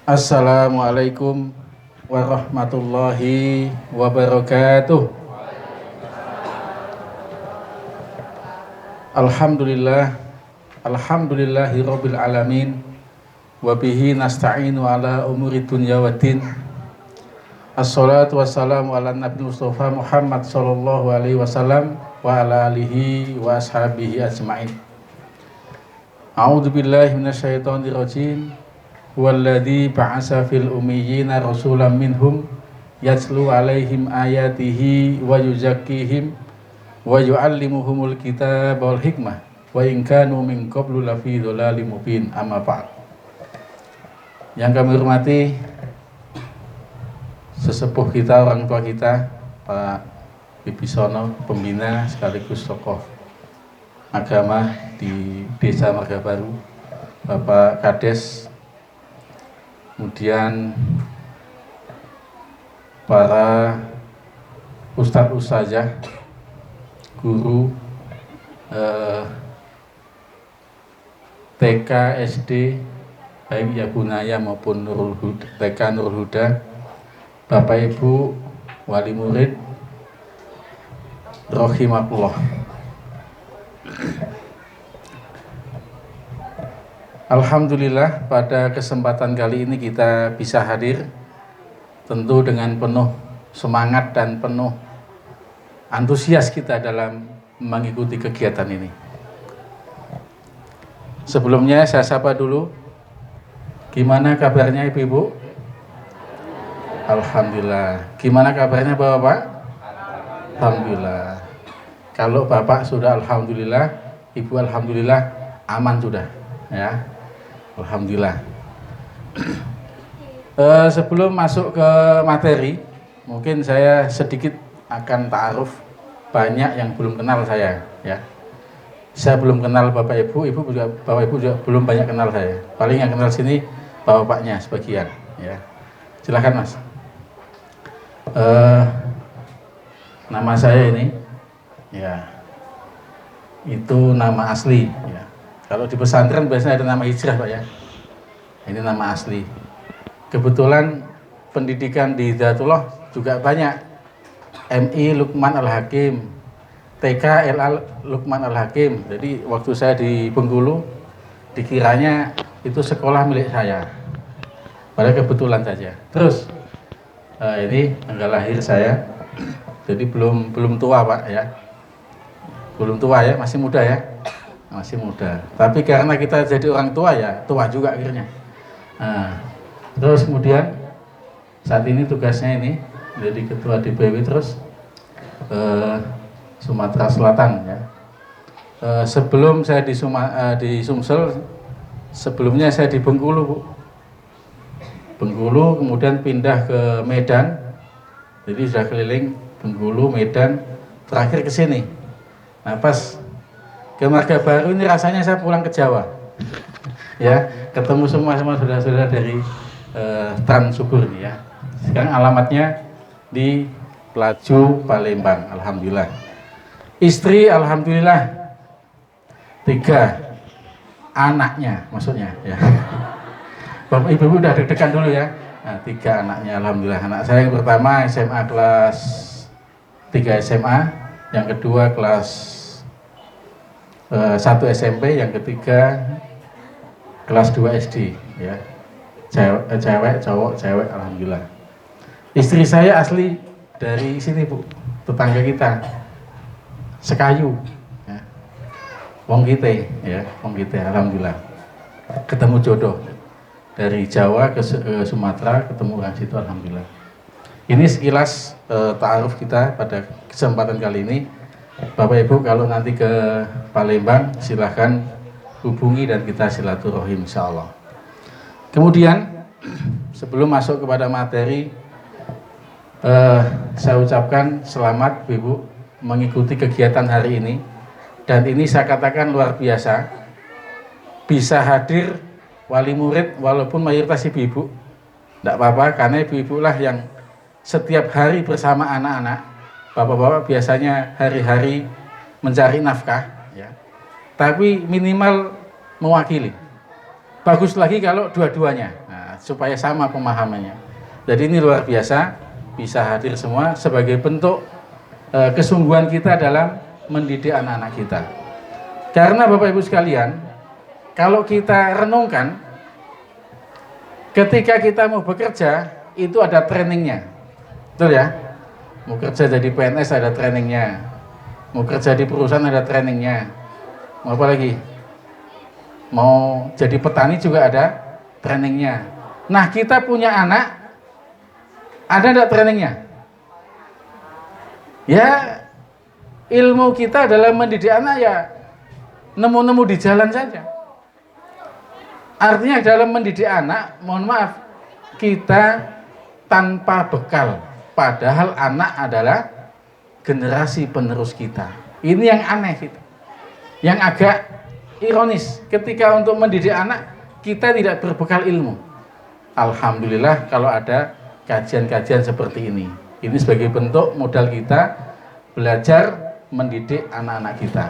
Assalamualaikum warahmatullahi wabarakatuh. Alhamdulillah, alhamdulillahirabbil alamin. Wa bihi nasta'inu ala umuri dunya waddin. Assalatu wassalamu ala Nabi Mustafa Muhammad sallallahu alaihi wasallam wa ala alihi wa ashabihi ajma'in. A'udzu billahi minasyaitonir rajim. Walladzi ba'asa fil ummiyina rasulan minhum yatlu 'alaihim ayatihi wa yuzakkihim wa yu'allimuhumul kitaba wal hikmah wa in kanu min qablu lafi dhalalim mubin. Amma ba'd. Yang kami hormati sesepuh kita, orang tua kita, Pak Wibisono, pembina sekaligus tokoh agama di Desa Margabaru, Bapak Kades, kemudian para ustadz ustazah, guru TK, SD, baik Yabunaya maupun Nurul Huda, TK Nurul Huda, Bapak Ibu wali murid rahimakumullah. Alhamdulillah, pada kesempatan kali ini kita bisa hadir tentu dengan penuh semangat dan penuh antusias kita dalam mengikuti kegiatan ini. Sebelumnya saya sapa dulu, gimana kabarnya Ibu-ibu? Alhamdulillah. Gimana kabarnya Bapak? Alhamdulillah. Kalau Bapak sudah alhamdulillah, Ibu alhamdulillah, aman sudah ya. Alhamdulillah. Sebelum masuk ke materi, mungkin saya sedikit akan ta'aruf. Banyak yang belum kenal saya ya. Saya belum kenal Bapak Ibu, Bapak Ibu juga belum banyak kenal saya. Paling yang kenal sini Bapak-bapaknya sebagian ya. Silakan Mas. Nama saya ini ya, itu nama asli ya. Kalau di pesantren biasanya ada nama hijrah Pak ya. Ini nama asli. Kebetulan pendidikan di Hidayatullah juga banyak. MI Lukman Al-Hakim, TK LA Lukman Al-Hakim. Jadi waktu saya di Bengkulu dikiranya itu sekolah milik saya. Padahal kebetulan saja. Terus ini tanggal lahir saya. Jadi belum tua Pak ya. Belum tua ya, masih muda ya. Masih muda. Tapi karena kita jadi orang tua ya, tua juga akhirnya. Nah, terus kemudian saat ini tugasnya ini jadi ketua DPW terus Sumatera Selatan ya. Sebelum saya di Sumsel, sebelumnya saya di Bengkulu Bu. Bengkulu kemudian pindah ke Medan. Jadi sudah keliling Bengkulu, Medan, terakhir ke sini. Nah, pas ke Margabaru ini rasanya saya pulang ke Jawa. Ya, ketemu semua saudara-saudara dari Trans Subur ini ya. Sekarang alamatnya di Pelaju, Palembang. Alhamdulillah. Istri alhamdulillah 3 anaknya maksudnya ya. Bapak Ibu udah deg-degan dulu ya. Nah, 3 anaknya alhamdulillah. Anak saya yang pertama SMA kelas 3 SMA, yang kedua kelas 1 SMP, yang ketiga kelas 2 SD ya. Cewek, cowok, cewek alhamdulillah. Istri saya asli dari sini Bu, tetangga kita, Sekayu ya. Wong Kite ya, Wong Kite alhamdulillah. Ketemu jodoh dari Jawa ke Sumatera, ketemu orang situ alhamdulillah. Ini sekilas ta'aruf kita pada kesempatan kali ini. Bapak Ibu kalau nanti ke Palembang silahkan hubungi dan kita silaturahim insyaallah. Kemudian sebelum masuk kepada materi, saya ucapkan selamat Ibu mengikuti kegiatan hari ini. Dan ini saya katakan luar biasa, bisa hadir wali murid walaupun mayoritas ibu-ibu, tidak apa-apa, karena ibu-ibu lah yang setiap hari bersama anak-anak. Bapak-bapak biasanya hari-hari mencari nafkah ya. Tapi minimal mewakili. Bagus lagi kalau dua-duanya. Nah, supaya sama pemahamannya. Jadi ini luar biasa bisa hadir semua sebagai bentuk kesungguhan kita dalam mendidik anak-anak kita. Karena Bapak Ibu sekalian, kalau kita renungkan, ketika kita mau bekerja itu ada trainingnya, betul ya? Mau kerja jadi PNS ada trainingnya, mau kerja di perusahaan ada trainingnya, mau apa lagi? Mau jadi petani juga ada trainingnya. Nah, kita punya anak, ada enggak trainingnya? Ya, ilmu kita dalam mendidik anak ya nemu-nemu di jalan saja. Artinya dalam mendidik anak, mohon maaf, kita tanpa bekal. Padahal anak adalah generasi penerus kita. Ini yang aneh gitu. Yang agak ironis, ketika untuk mendidik anak kita tidak berbekal ilmu. Alhamdulillah kalau ada kajian-kajian seperti ini. Ini sebagai bentuk modal kita belajar mendidik anak-anak kita.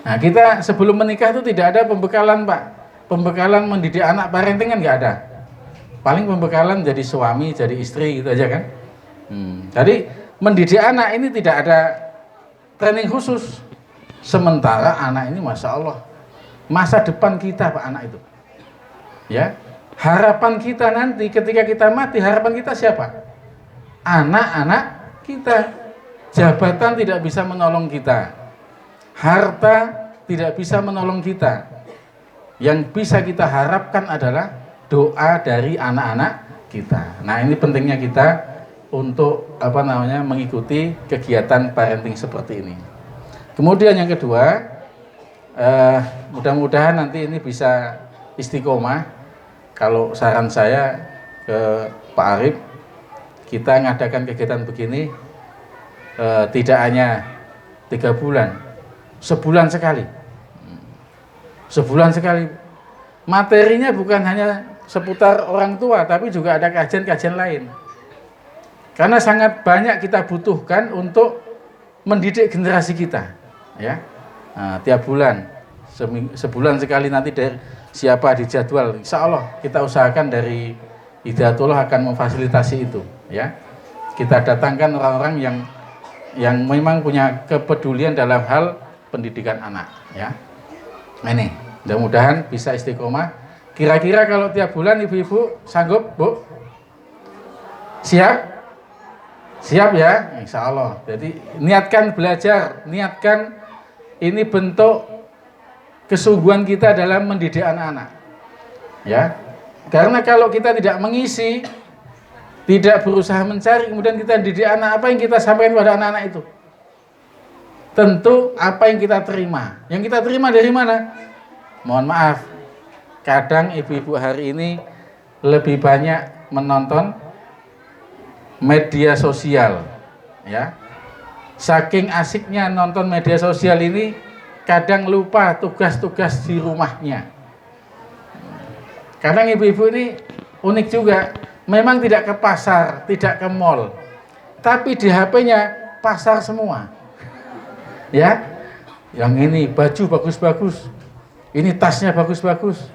Nah, kita sebelum menikah itu tidak ada pembekalan, Pak. Pembekalan mendidik anak, parenting kan nggak ada. Paling pembekalan jadi suami, jadi istri gitu aja kan. Jadi mendidik anak ini tidak ada training khusus. Sementara anak ini Masya Allah masa depan kita, Pak, anak itu. Ya, harapan kita nanti ketika kita mati, harapan kita siapa? Anak-anak kita. Jabatan tidak bisa menolong kita, harta tidak bisa menolong kita. Yang bisa kita harapkan adalah doa dari anak-anak kita. Nah, ini pentingnya kita untuk mengikuti kegiatan parenting seperti ini. Kemudian yang kedua, mudah-mudahan nanti ini bisa istiqomah. Kalau saran saya ke Pak Arif, kita ngadakan kegiatan begini tidak hanya 3 bulan, sebulan sekali. Sebulan sekali. Materinya bukan hanya seputar orang tua, tapi juga ada kajian-kajian lain. Karena sangat banyak kita butuhkan untuk mendidik generasi kita, ya. Nah, tiap bulan, sebulan sekali nanti dari siapa dijadwal, insya Allah kita usahakan dari Hidayatullah akan memfasilitasi itu, ya. Kita datangkan orang-orang yang memang punya kepedulian dalam hal pendidikan anak, ya. Nah, ini mudah-mudahan bisa istiqomah. Kira-kira kalau tiap bulan ibu-ibu sanggup, Bu? Siap? Siap ya, insya Allah. Jadi niatkan belajar, niatkan, ini bentuk kesungguhan kita dalam mendidik anak-anak, ya. Karena kalau kita tidak mengisi, tidak berusaha mencari, kemudian kita didik anak, apa yang kita sampaikan pada anak-anak itu? Tentu apa yang kita terima. Yang kita terima dari mana? Mohon maaf, kadang ibu-ibu hari ini lebih banyak menonton media sosial, ya. Saking asiknya nonton media sosial ini, kadang lupa tugas-tugas di rumahnya. Kadang ibu-ibu ini unik juga, memang tidak ke pasar, tidak ke mall, tapi di HP-nya pasar semua, ya. Yang ini baju bagus-bagus, ini tasnya bagus-bagus,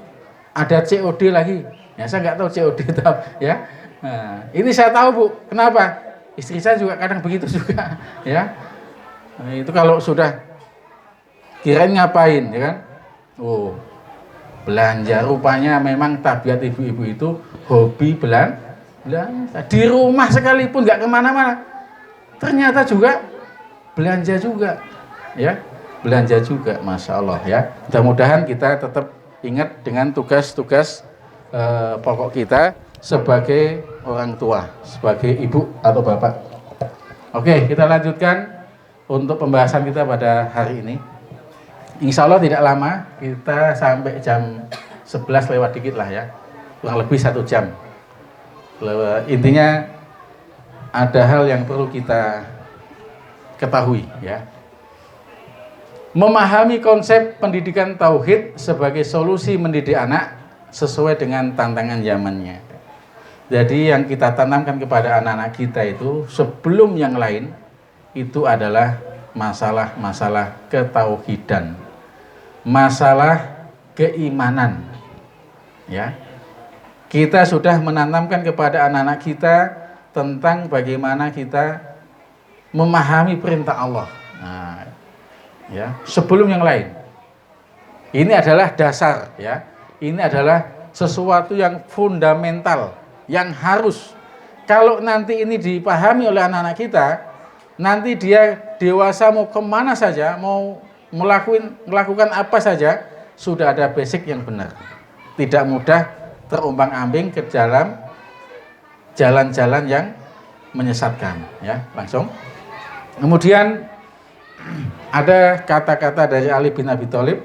ada COD lagi, ya. Saya nggak tahu COD itu, ya. Nah, ini saya tahu, Bu. Kenapa? Istri saya juga kadang begitu juga, ya. Nah, itu kalau sudah kirain ngapain, ya kan? Oh, belanja. Rupanya memang tabiat ibu-ibu itu hobi belanja. Di rumah sekalipun nggak kemana-mana, ternyata juga belanja juga, ya. Belanja juga, Masya Allah, ya. Mudah-mudahan kita tetap ingat dengan tugas-tugas pokok kita sebagai orang tua, sebagai ibu atau bapak. Oke, kita lanjutkan untuk pembahasan kita pada hari ini. Insya Allah tidak lama, kita sampai jam 11 lewat dikit lah, ya. Kurang lebih 1 jam. Intinya ada hal yang perlu kita ketahui, ya. Memahami konsep pendidikan tauhid sebagai solusi mendidik anak sesuai dengan tantangan zamannya. Jadi yang kita tanamkan kepada anak-anak kita itu sebelum yang lain itu adalah masalah-masalah ketauhidan, masalah keimanan, ya. Kita sudah menanamkan kepada anak-anak kita tentang bagaimana kita memahami perintah Allah. Nah, ya, sebelum yang lain. Ini adalah dasar, ya. Ini adalah sesuatu yang fundamental, yang harus. Kalau nanti ini dipahami oleh anak-anak kita, nanti dia dewasa mau kemana saja, mau melakukan apa saja, sudah ada basic yang benar. Tidak mudah terombang-ambing ke dalam jalan-jalan yang menyesatkan, ya. Langsung. Kemudian ada kata-kata dari Ali bin Abi Thalib,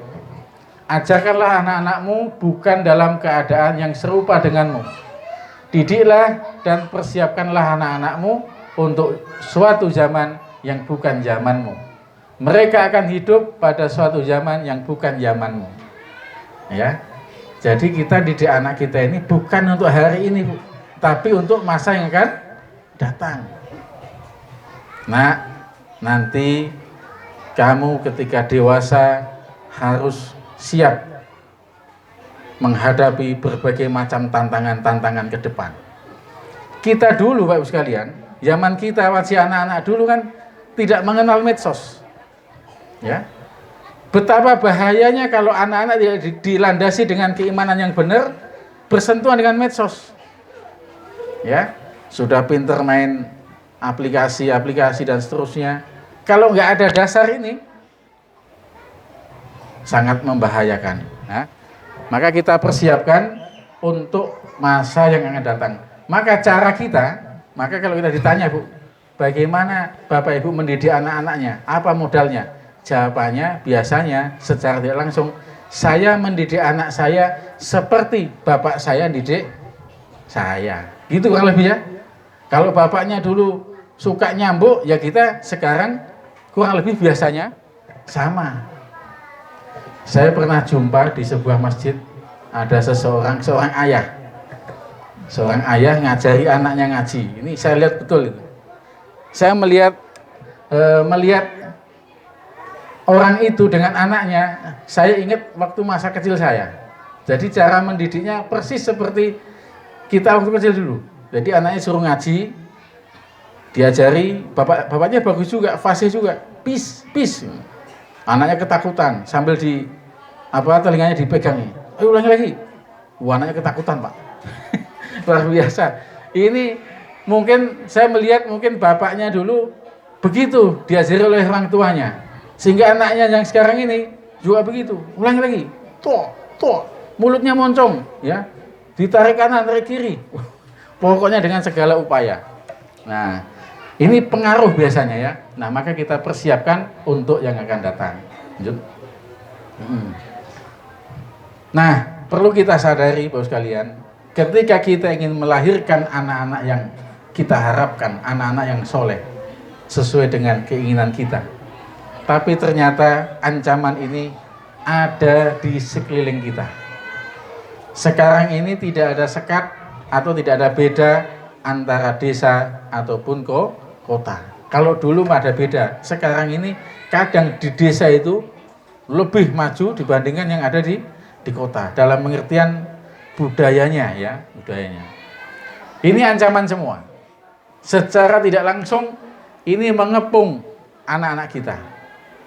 ajarkanlah anak-anakmu bukan dalam keadaan yang serupa denganmu. Didiklah dan persiapkanlah anak-anakmu untuk suatu zaman yang bukan zamanmu. Mereka akan hidup pada suatu zaman yang bukan zamanmu. Ya. Jadi kita didik anak kita ini bukan untuk hari ini, Bu, tapi untuk masa yang akan datang. Nah, nanti kamu ketika dewasa harus siap menghadapi berbagai macam tantangan-tantangan ke depan. Kita dulu, Bapak Ibu sekalian, zaman kita masih anak-anak dulu kan tidak mengenal medsos. Ya. Betapa bahayanya kalau anak-anak tidak dilandasi dengan keimanan yang benar, bersentuhan dengan medsos. Ya, sudah pinter main aplikasi-aplikasi dan seterusnya. Kalau nggak ada dasar ini, sangat membahayakan. Nah, maka kita persiapkan untuk masa yang akan datang. Maka cara kita, maka kalau kita ditanya, Bu, bagaimana Bapak Ibu mendidik anak-anaknya? Apa modalnya? Jawabannya biasanya secara tidak langsung, saya mendidik anak saya seperti bapak saya didik saya. Gitu kurang lebih ya. Kalau bapaknya dulu suka nyambuk, ya kita sekarang kurang lebih biasanya sama. Saya pernah jumpa di sebuah masjid, ada seorang ayah. Seorang ayah ngajari anaknya ngaji. Ini saya lihat betul itu. Saya melihat orang itu dengan anaknya, saya ingat waktu masa kecil saya. Jadi cara mendidiknya persis seperti kita waktu kecil dulu. Jadi anaknya suruh ngaji, diajari, bapaknya bagus juga, fasih juga, pis. Anaknya ketakutan sambil telinganya dipegang. Ulangi lagi. Anaknya ketakutan, Pak. Luar biasa. Ini mungkin saya melihat mungkin bapaknya dulu begitu diajari oleh orang tuanya. Sehingga anaknya yang sekarang ini juga begitu. Ulangi lagi. Tuh. Mulutnya moncong, ya. Ditarik kanan, tarik kiri. Pokoknya dengan segala upaya. Nah, ini pengaruh biasanya ya. Nah, maka kita persiapkan untuk yang akan datang. Lanjut. Nah, perlu kita sadari Bapak sekalian, ketika kita ingin melahirkan anak-anak yang kita harapkan, anak-anak yang soleh, sesuai dengan keinginan kita, tapi ternyata ancaman ini ada di sekeliling kita. Sekarang ini tidak ada sekat atau tidak ada beda antara desa ataupun kota. Kalau dulu ada beda, sekarang ini kadang di desa itu lebih maju dibandingkan yang ada di kota. Dalam pengertian budayanya ya, budayanya. Ini ancaman semua. Secara tidak langsung ini mengepung anak-anak kita.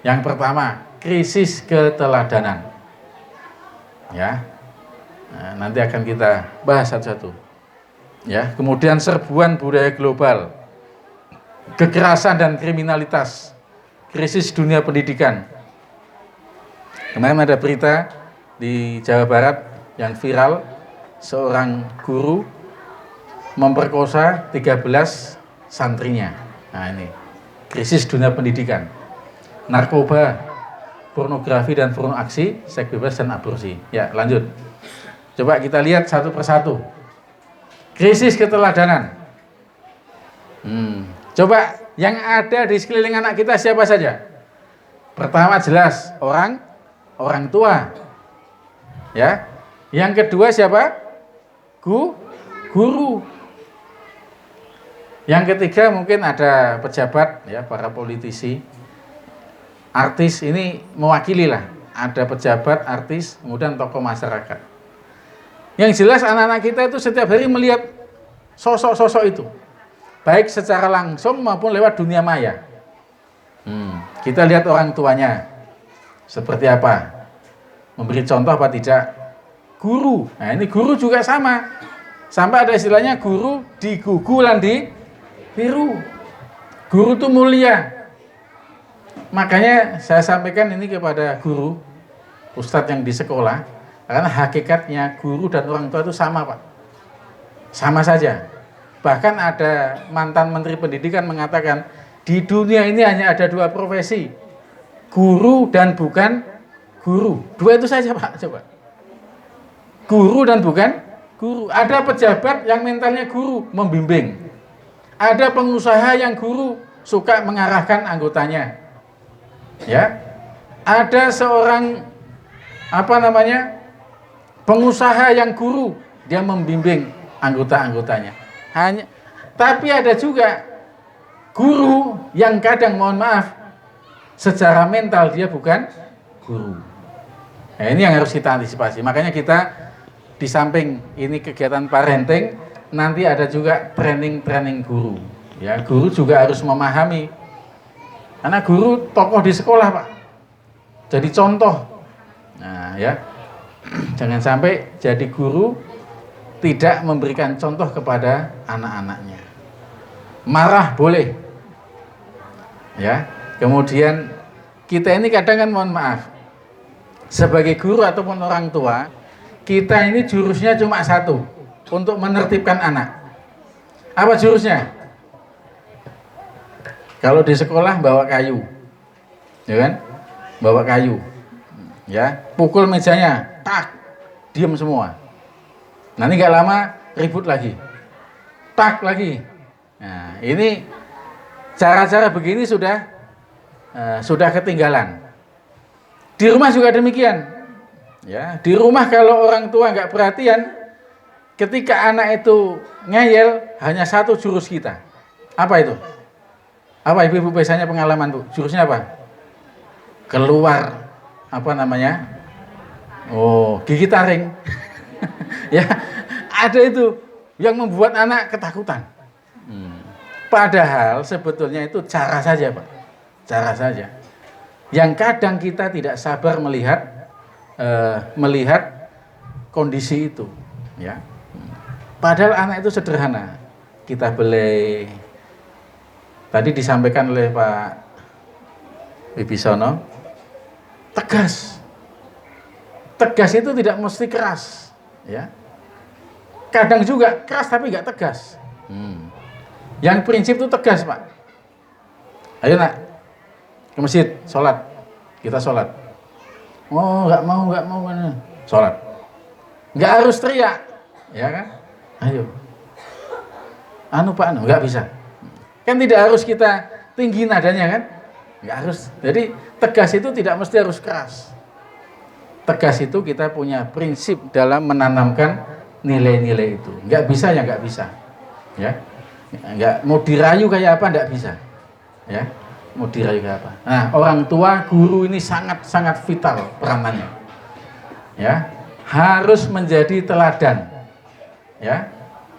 Yang pertama, krisis keteladanan. Ya. Nah, nanti akan kita bahas satu-satu. Ya, kemudian serbuan budaya global, kekerasan dan kriminalitas, krisis dunia pendidikan. Kemarin ada berita di Jawa Barat yang viral, seorang guru memperkosa 13 santrinya. Nah, ini krisis dunia pendidikan. Narkoba, pornografi dan porno aksi, seks bebas dan aborsi. Ya, lanjut. Coba kita lihat satu persatu. Krisis keteladanan. Coba yang ada di sekeliling anak kita siapa saja? Pertama jelas orang tua. Ya. Yang kedua siapa? Guru. Yang ketiga mungkin ada pejabat ya, para politisi. Artis ini mewakili lah. Ada pejabat, artis, kemudian tokoh masyarakat. Yang jelas anak-anak kita itu setiap hari melihat sosok-sosok itu, baik secara langsung maupun lewat dunia maya. Kita lihat orang tuanya seperti apa, memberi contoh apa tidak. Guru, nah ini guru juga sama, sampai ada istilahnya guru digugu lan ditiru. Guru itu mulia. Makanya saya sampaikan ini kepada guru, ustadz yang di sekolah, karena hakikatnya guru dan orang tua itu sama, Pak. Sama saja. Bahkan ada mantan menteri pendidikan mengatakan, di dunia ini hanya ada 2 profesi, guru dan bukan guru. 2 itu saja, Pak. Coba. Guru dan bukan guru. Ada pejabat yang mentalnya guru, membimbing. Ada pengusaha yang guru, suka mengarahkan anggotanya. Ya. Ada seorang pengusaha yang guru, dia membimbing anggota-anggotanya. Tapi ada juga guru yang kadang, mohon maaf, secara mental dia bukan guru. Nah, ini yang harus kita antisipasi. Makanya kita di samping ini kegiatan parenting, nanti ada juga training guru. Ya, guru juga harus memahami. Karena guru tokoh di sekolah, Pak. Jadi contoh. Nah, ya. Jangan sampai jadi guru tidak memberikan contoh kepada anak-anaknya. Marah boleh. Ya. Kemudian kita ini kadang kan, mohon maaf, sebagai guru ataupun orang tua, kita ini jurusnya cuma satu, untuk menertibkan anak. Apa jurusnya? Kalau di sekolah bawa kayu, ya kan? Bawa kayu, ya, pukul mejanya, tak, diam semua. Nanti nggak lama ribut lagi, tak lagi. Nah, ini cara-cara begini sudah ketinggalan. Di rumah juga demikian. Ya, di rumah kalau orang tua nggak perhatian, ketika anak itu ngeyel, hanya satu jurus kita. Apa itu? Apa ibu-ibu biasanya pengalaman, Bu? Jurusnya apa? Keluar, gigi taring. Ya, ada itu yang membuat anak ketakutan. Padahal sebetulnya itu cara saja, Pak. Cara saja. Yang kadang kita tidak sabar melihat kondisi itu, ya. Padahal anak itu sederhana. Kita beli, tadi disampaikan oleh Pak Wibisono, tegas. Tegas itu tidak mesti keras, ya. Kadang juga keras tapi nggak tegas. Yang prinsip itu tegas, Pak. Ayo nak, ke masjid, sholat. Kita sholat. Oh, nggak mau, sholat. Nggak harus teriak, ya kan? Ayo, Pak, nggak bisa. Kan tidak harus kita tinggi nadanya, kan? Nggak harus. Jadi tegas itu tidak mesti harus keras. Tegas itu kita punya prinsip dalam menanamkan nilai-nilai itu. Nggak bisa ya nggak bisa, ya. Nggak mau dirayu kayak apa nggak bisa, ya. Mau dirayu kayak apa. Nah, orang tua, guru ini sangat vital peranannya. Ya, harus menjadi teladan. Ya.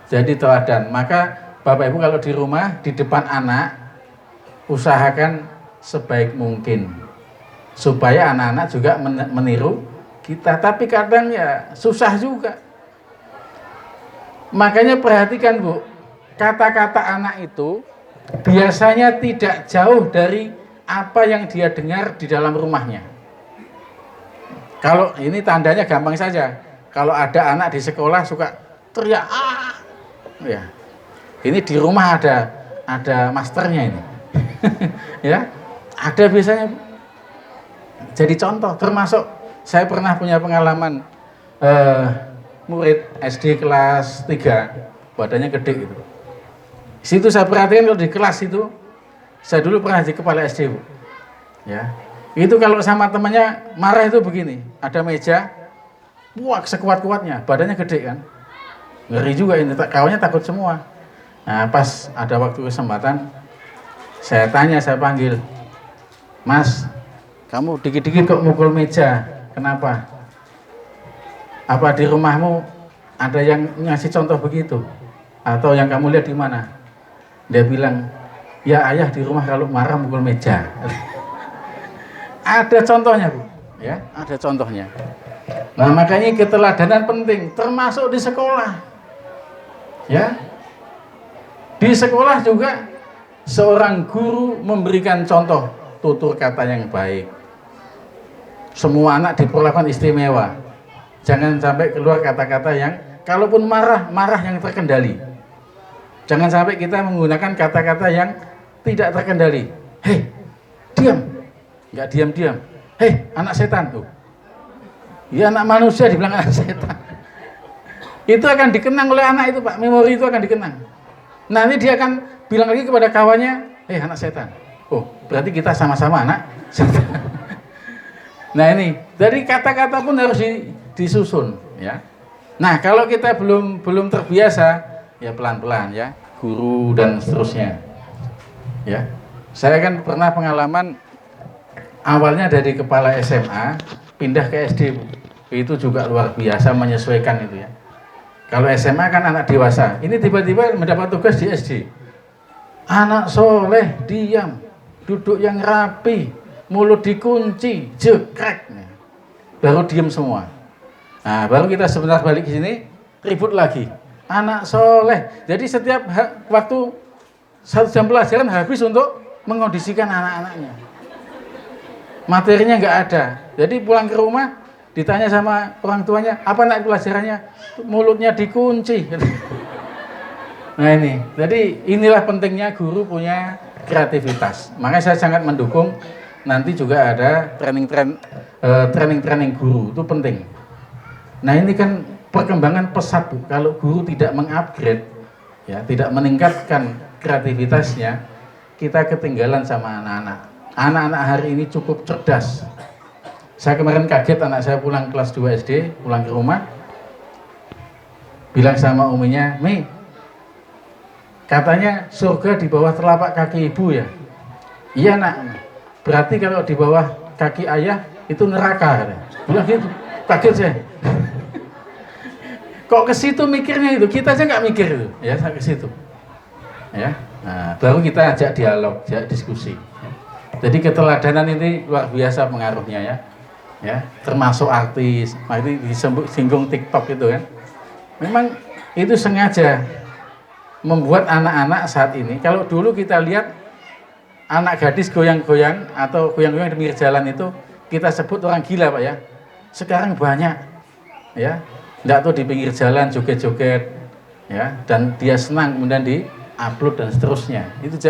Jadi teladan. Maka Bapak Ibu kalau di rumah, di depan anak, usahakan sebaik mungkin supaya anak-anak juga meniru kita. Tapi kadang ya susah juga. Makanya perhatikan, Bu, kata-kata anak itu biasanya tidak jauh dari apa yang dia dengar di dalam rumahnya. Kalau ini tandanya gampang saja. Kalau ada anak di sekolah suka teriak, ya. Ini di rumah ada masternya ini. Ya, ada biasanya. Jadi contoh, termasuk saya pernah punya pengalaman murid SD kelas 3, badannya gede gitu. Situ saya perhatikan kalau di kelas itu, saya dulu pernah jadi kepala SD, Bu. Ya, itu kalau sama temannya marah itu begini, ada meja, wah sekuat-kuatnya, badannya gede kan, ngeri juga ini, kawannya takut semua. Nah, pas ada waktu kesempatan, saya panggil, Mas, kamu dikit-dikit kok mukul meja, kenapa? Apa di rumahmu ada yang ngasih contoh begitu? Atau yang kamu lihat di mana? Dia bilang, ya ayah di rumah kalau marah mukul meja. Ada contohnya, Bu. Ya, ada contohnya. Nah, makanya keteladanan penting, termasuk di sekolah. Ya. Di sekolah juga seorang guru memberikan contoh tutur kata yang baik. Semua anak diperlakukan istimewa. Jangan sampai keluar kata-kata yang kalaupun marah, marah yang terkendali. Jangan sampai kita menggunakan kata-kata yang tidak terkendali. Hei, diam. Enggak diam-diam. Hei, anak setan tuh. Ya anak manusia dibilang anak setan. Itu akan dikenang oleh anak itu, Pak. Memori itu akan dikenang. Nanti dia akan bilang lagi kepada kawannya, hei anak setan. Oh, berarti kita sama-sama anak setan. Nah ini, dari kata-kata pun harus disusun, ya. Nah kalau kita belum terbiasa, ya pelan-pelan ya, guru dan seterusnya. Ya, saya kan pernah pengalaman awalnya dari kepala SMA pindah ke SD, Bu. Itu juga luar biasa menyesuaikan itu ya. Kalau SMA kan anak dewasa, ini tiba-tiba mendapat tugas di SD. Anak soleh, diam, duduk yang rapi, mulut dikunci, jekrek. Baru diam semua. Nah, baru kita sebentar balik ke sini, ribut lagi. Anak soleh. Jadi setiap waktu 1 jam pelajaran habis untuk mengondisikan anak-anaknya. Materinya nggak ada. Jadi pulang ke rumah, ditanya sama orang tuanya, apa nak pelajarannya? Mulutnya dikunci. Nah ini, jadi inilah pentingnya guru punya kreativitas. Makanya saya sangat mendukung nanti juga ada training guru, itu penting. Nah ini kan perkembangan pesat, Bu. Kalau guru tidak mengupgrade, ya, tidak meningkatkan kreativitasnya, kita ketinggalan sama anak-anak. Anak-anak hari ini cukup cerdas. Saya kemarin kaget, anak saya pulang kelas 2 SD, pulang ke rumah, bilang sama uminya, Mi, katanya surga di bawah telapak kaki ibu ya? Iya nak, berarti kalau di bawah kaki ayah itu neraka, katanya. Bilang gitu, kaget saya. Kok ke situ mikirnya itu? Kita aja nggak mikir itu, ya ke situ. Ya, nah, baru kita ajak dialog, ajak diskusi. Jadi keteladanan ini luar biasa pengaruhnya ya. Ya, termasuk artis, makanya disinggung TikTok itu kan. Memang itu sengaja membuat anak-anak saat ini. Kalau dulu kita lihat anak gadis goyang-goyang atau goyang-goyang di pinggir jalan itu kita sebut orang gila, Pak ya. Sekarang banyak, ya, nggak tuh di pinggir jalan joget-joget, ya, dan dia senang kemudian di-upload dan seterusnya.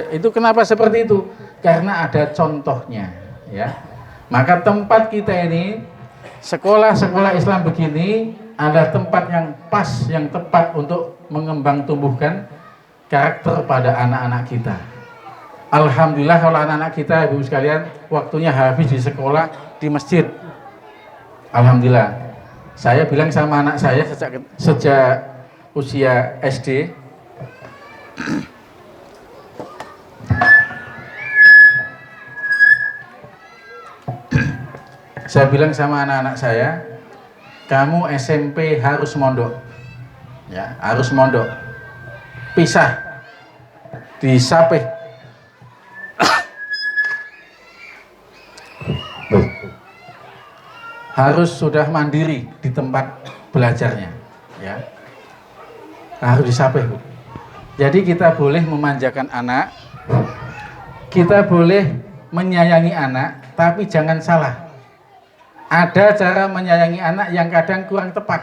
Itu kenapa seperti itu? Karena ada contohnya, ya. Maka tempat kita ini, sekolah-sekolah Islam begini, ada tempat yang pas, yang tepat untuk mengembang tumbuhkan karakter pada anak-anak kita. Alhamdulillah kalau anak-anak kita, Ibu sekalian, waktunya habis di sekolah, di masjid. Alhamdulillah. Saya bilang sama anak saya sejak usia SD, saya bilang sama anak-anak saya, kamu SMP harus mondok, ya, harus mondok, pisah, disapih, harus sudah mandiri di tempat belajarnya, ya, harus disapih. Jadi kita boleh memanjakan anak, kita boleh menyayangi anak, tapi jangan salah. Ada cara menyayangi anak yang kadang kurang tepat.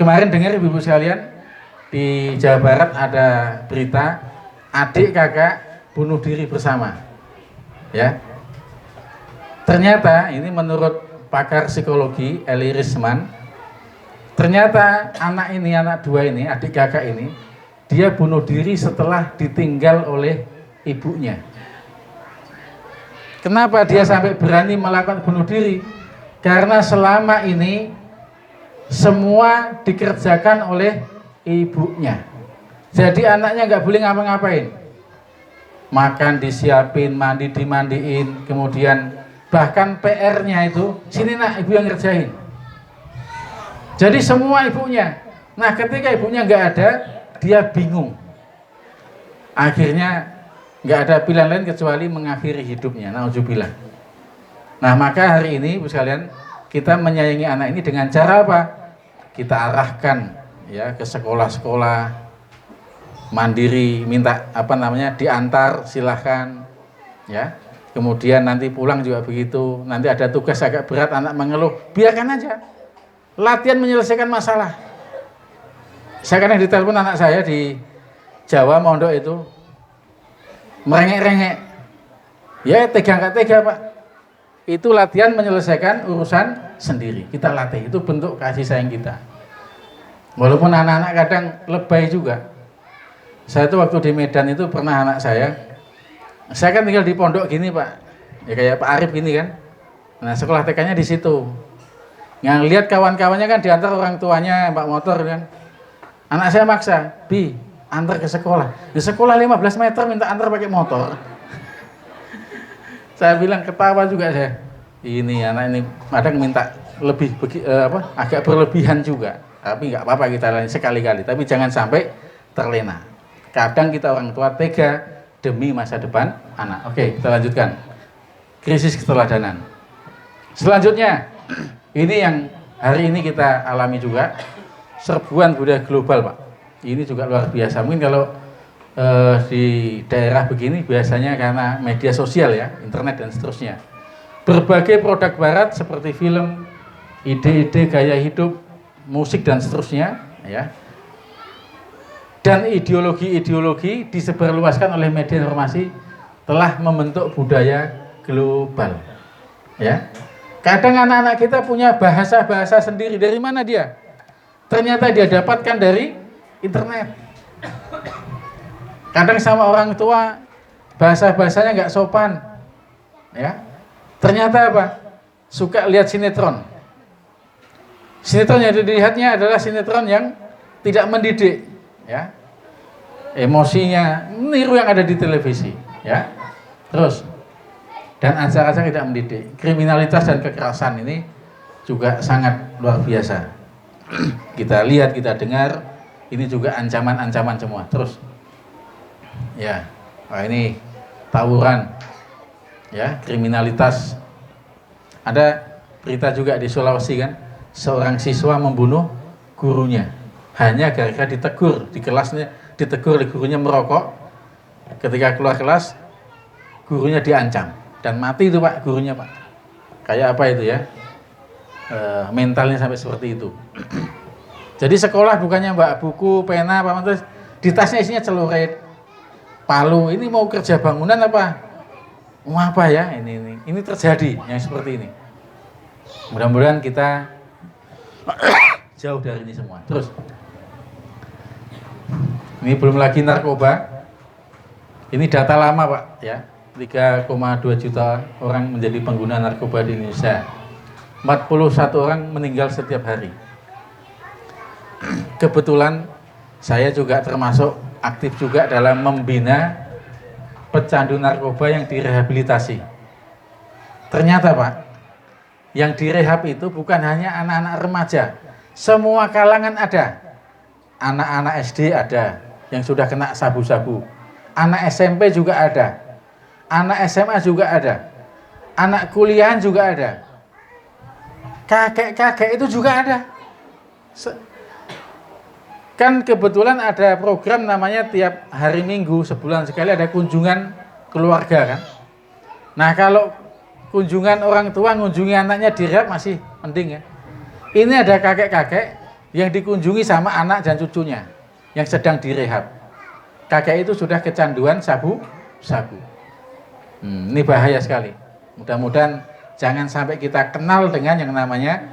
Kemarin dengar ibu-ibu sekalian, di Jawa Barat ada berita adik kakak bunuh diri bersama. Ya. Ternyata ini menurut pakar psikologi Eli Risman, ternyata anak dua ini, adik kakak ini, dia bunuh diri setelah ditinggal oleh ibunya. Kenapa dia sampai berani melakukan bunuh diri? Karena selama ini semua dikerjakan oleh ibunya. Jadi anaknya nggak boleh ngapa-ngapain. Makan disiapin, mandi dimandiin, kemudian bahkan PR-nya itu, sini nak ibu yang ngerjain. Jadi semua ibunya. Nah ketika ibunya nggak ada, dia bingung. Akhirnya nggak ada pilihan lain kecuali mengakhiri hidupnya. Nauzubillah. Nah maka hari ini ibu sekalian, kita menyayangi anak ini dengan cara apa? Kita arahkan ya ke sekolah-sekolah mandiri, minta diantar, silahkan ya. Kemudian nanti pulang juga begitu. Nanti ada tugas agak berat, anak mengeluh, biarkan aja. Latihan menyelesaikan masalah. Saya kadang ditelepon anak saya di Jawa Mondok itu, merengek-rengek. Ya tega nggak tega Pak. Itu latihan menyelesaikan urusan sendiri. Kita latih, itu bentuk kasih sayang kita. Walaupun anak-anak kadang lebay juga. Saya tuh waktu di Medan itu pernah anak saya kan tinggal di pondok gini Pak, ya kayak Pak Arif gini kan. Nah sekolah TK-nya di situ. Yang lihat kawan-kawannya kan diantar orang tuanya Pak motor kan. Anak saya maksa, Bi, antar ke sekolah. Di sekolah 15 meter minta antar pakai motor. Saya bilang ketawa juga saya. Ini anak ini kadang minta lebih agak berlebihan juga. Tapi nggak apa-apa kita lain sekali-kali. Tapi jangan sampai terlena. Kadang kita orang tua tega demi masa depan anak. Oke, kita lanjutkan. Krisis keteladanan. Selanjutnya, ini yang hari ini kita alami juga, serbuan budaya global Pak. Ini juga luar biasa. Mungkin kalau di daerah begini biasanya karena media sosial ya, internet dan seterusnya. Berbagai produk barat seperti film, ide-ide gaya hidup, musik dan seterusnya ya. Dan ideologi-ideologi disebarluaskan oleh media informasi telah membentuk budaya global. Ya. Kadang anak-anak kita punya bahasa-bahasa sendiri. Dari mana dia? Ternyata dia dapatkan dari internet. Kadang sama orang tua bahasa-bahasanya nggak sopan. Ya. Ternyata apa? Suka lihat sinetron. Sinetron yang dilihatnya adalah sinetron yang tidak mendidik. Ya, emosinya niru yang ada di televisi ya. Terus dan acara-acara tidak mendidik, kriminalitas dan kekerasan ini juga sangat luar biasa. Kita lihat, kita dengar, ini juga ancaman-ancaman semua. Terus ya, ini tawuran ya, kriminalitas. Ada berita juga di Sulawesi kan, seorang siswa membunuh gurunya hanya gara-gara ditegur di kelasnya, ditegur oleh gurunya merokok. Ketika keluar kelas, gurunya diancam dan mati itu Pak, gurunya Pak. Kayak apa itu ya? Mentalnya sampai seperti itu. Jadi sekolah bukannya Mbak buku, pena, apa terus di tasnya isinya celurit, palu. Ini mau kerja bangunan apa? Mau apa ya? Ini terjadi yang seperti ini. Mudah-mudahan kita jauh dari ini semua. Terus ini belum lagi narkoba. Ini data lama Pak ya. 3,2 juta orang menjadi pengguna narkoba di Indonesia. 41 orang meninggal setiap hari. Kebetulan saya juga termasuk aktif juga dalam membina pecandu narkoba yang direhabilitasi. Ternyata Pak, yang direhab itu bukan hanya anak-anak remaja, semua kalangan ada. Anak-anak SD ada yang sudah kena sabu-sabu, anak SMP juga ada, anak SMA juga ada, anak kuliahan juga ada, kakek-kakek itu juga ada. Kan kebetulan ada program namanya tiap hari Minggu sebulan sekali ada kunjungan keluarga kan. Nah kalau kunjungan orang tua ngunjungi anaknya direhab masih mending ya. Ini ada kakek-kakek yang dikunjungi sama anak dan cucunya yang sedang direhab. Kakek itu sudah kecanduan sabu-sabu. Ini bahaya sekali. Mudah-mudahan jangan sampai kita kenal dengan yang namanya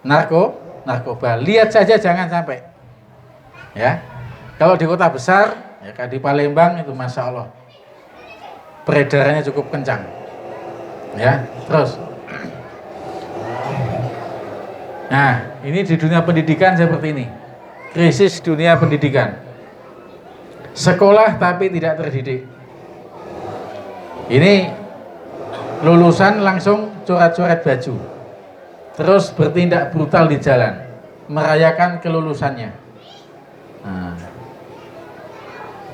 narkoba. Lihat saja jangan sampai. Ya, kalau di kota besar, ya kayak di Palembang itu masya Allah peredarannya cukup kencang. Ya, terus. Nah, ini di dunia pendidikan seperti ini. Krisis dunia pendidikan. Sekolah tapi tidak terdidik. Ini lulusan langsung coret-coret baju. Terus bertindak brutal di jalan. merayakan kelulusannya. Nah,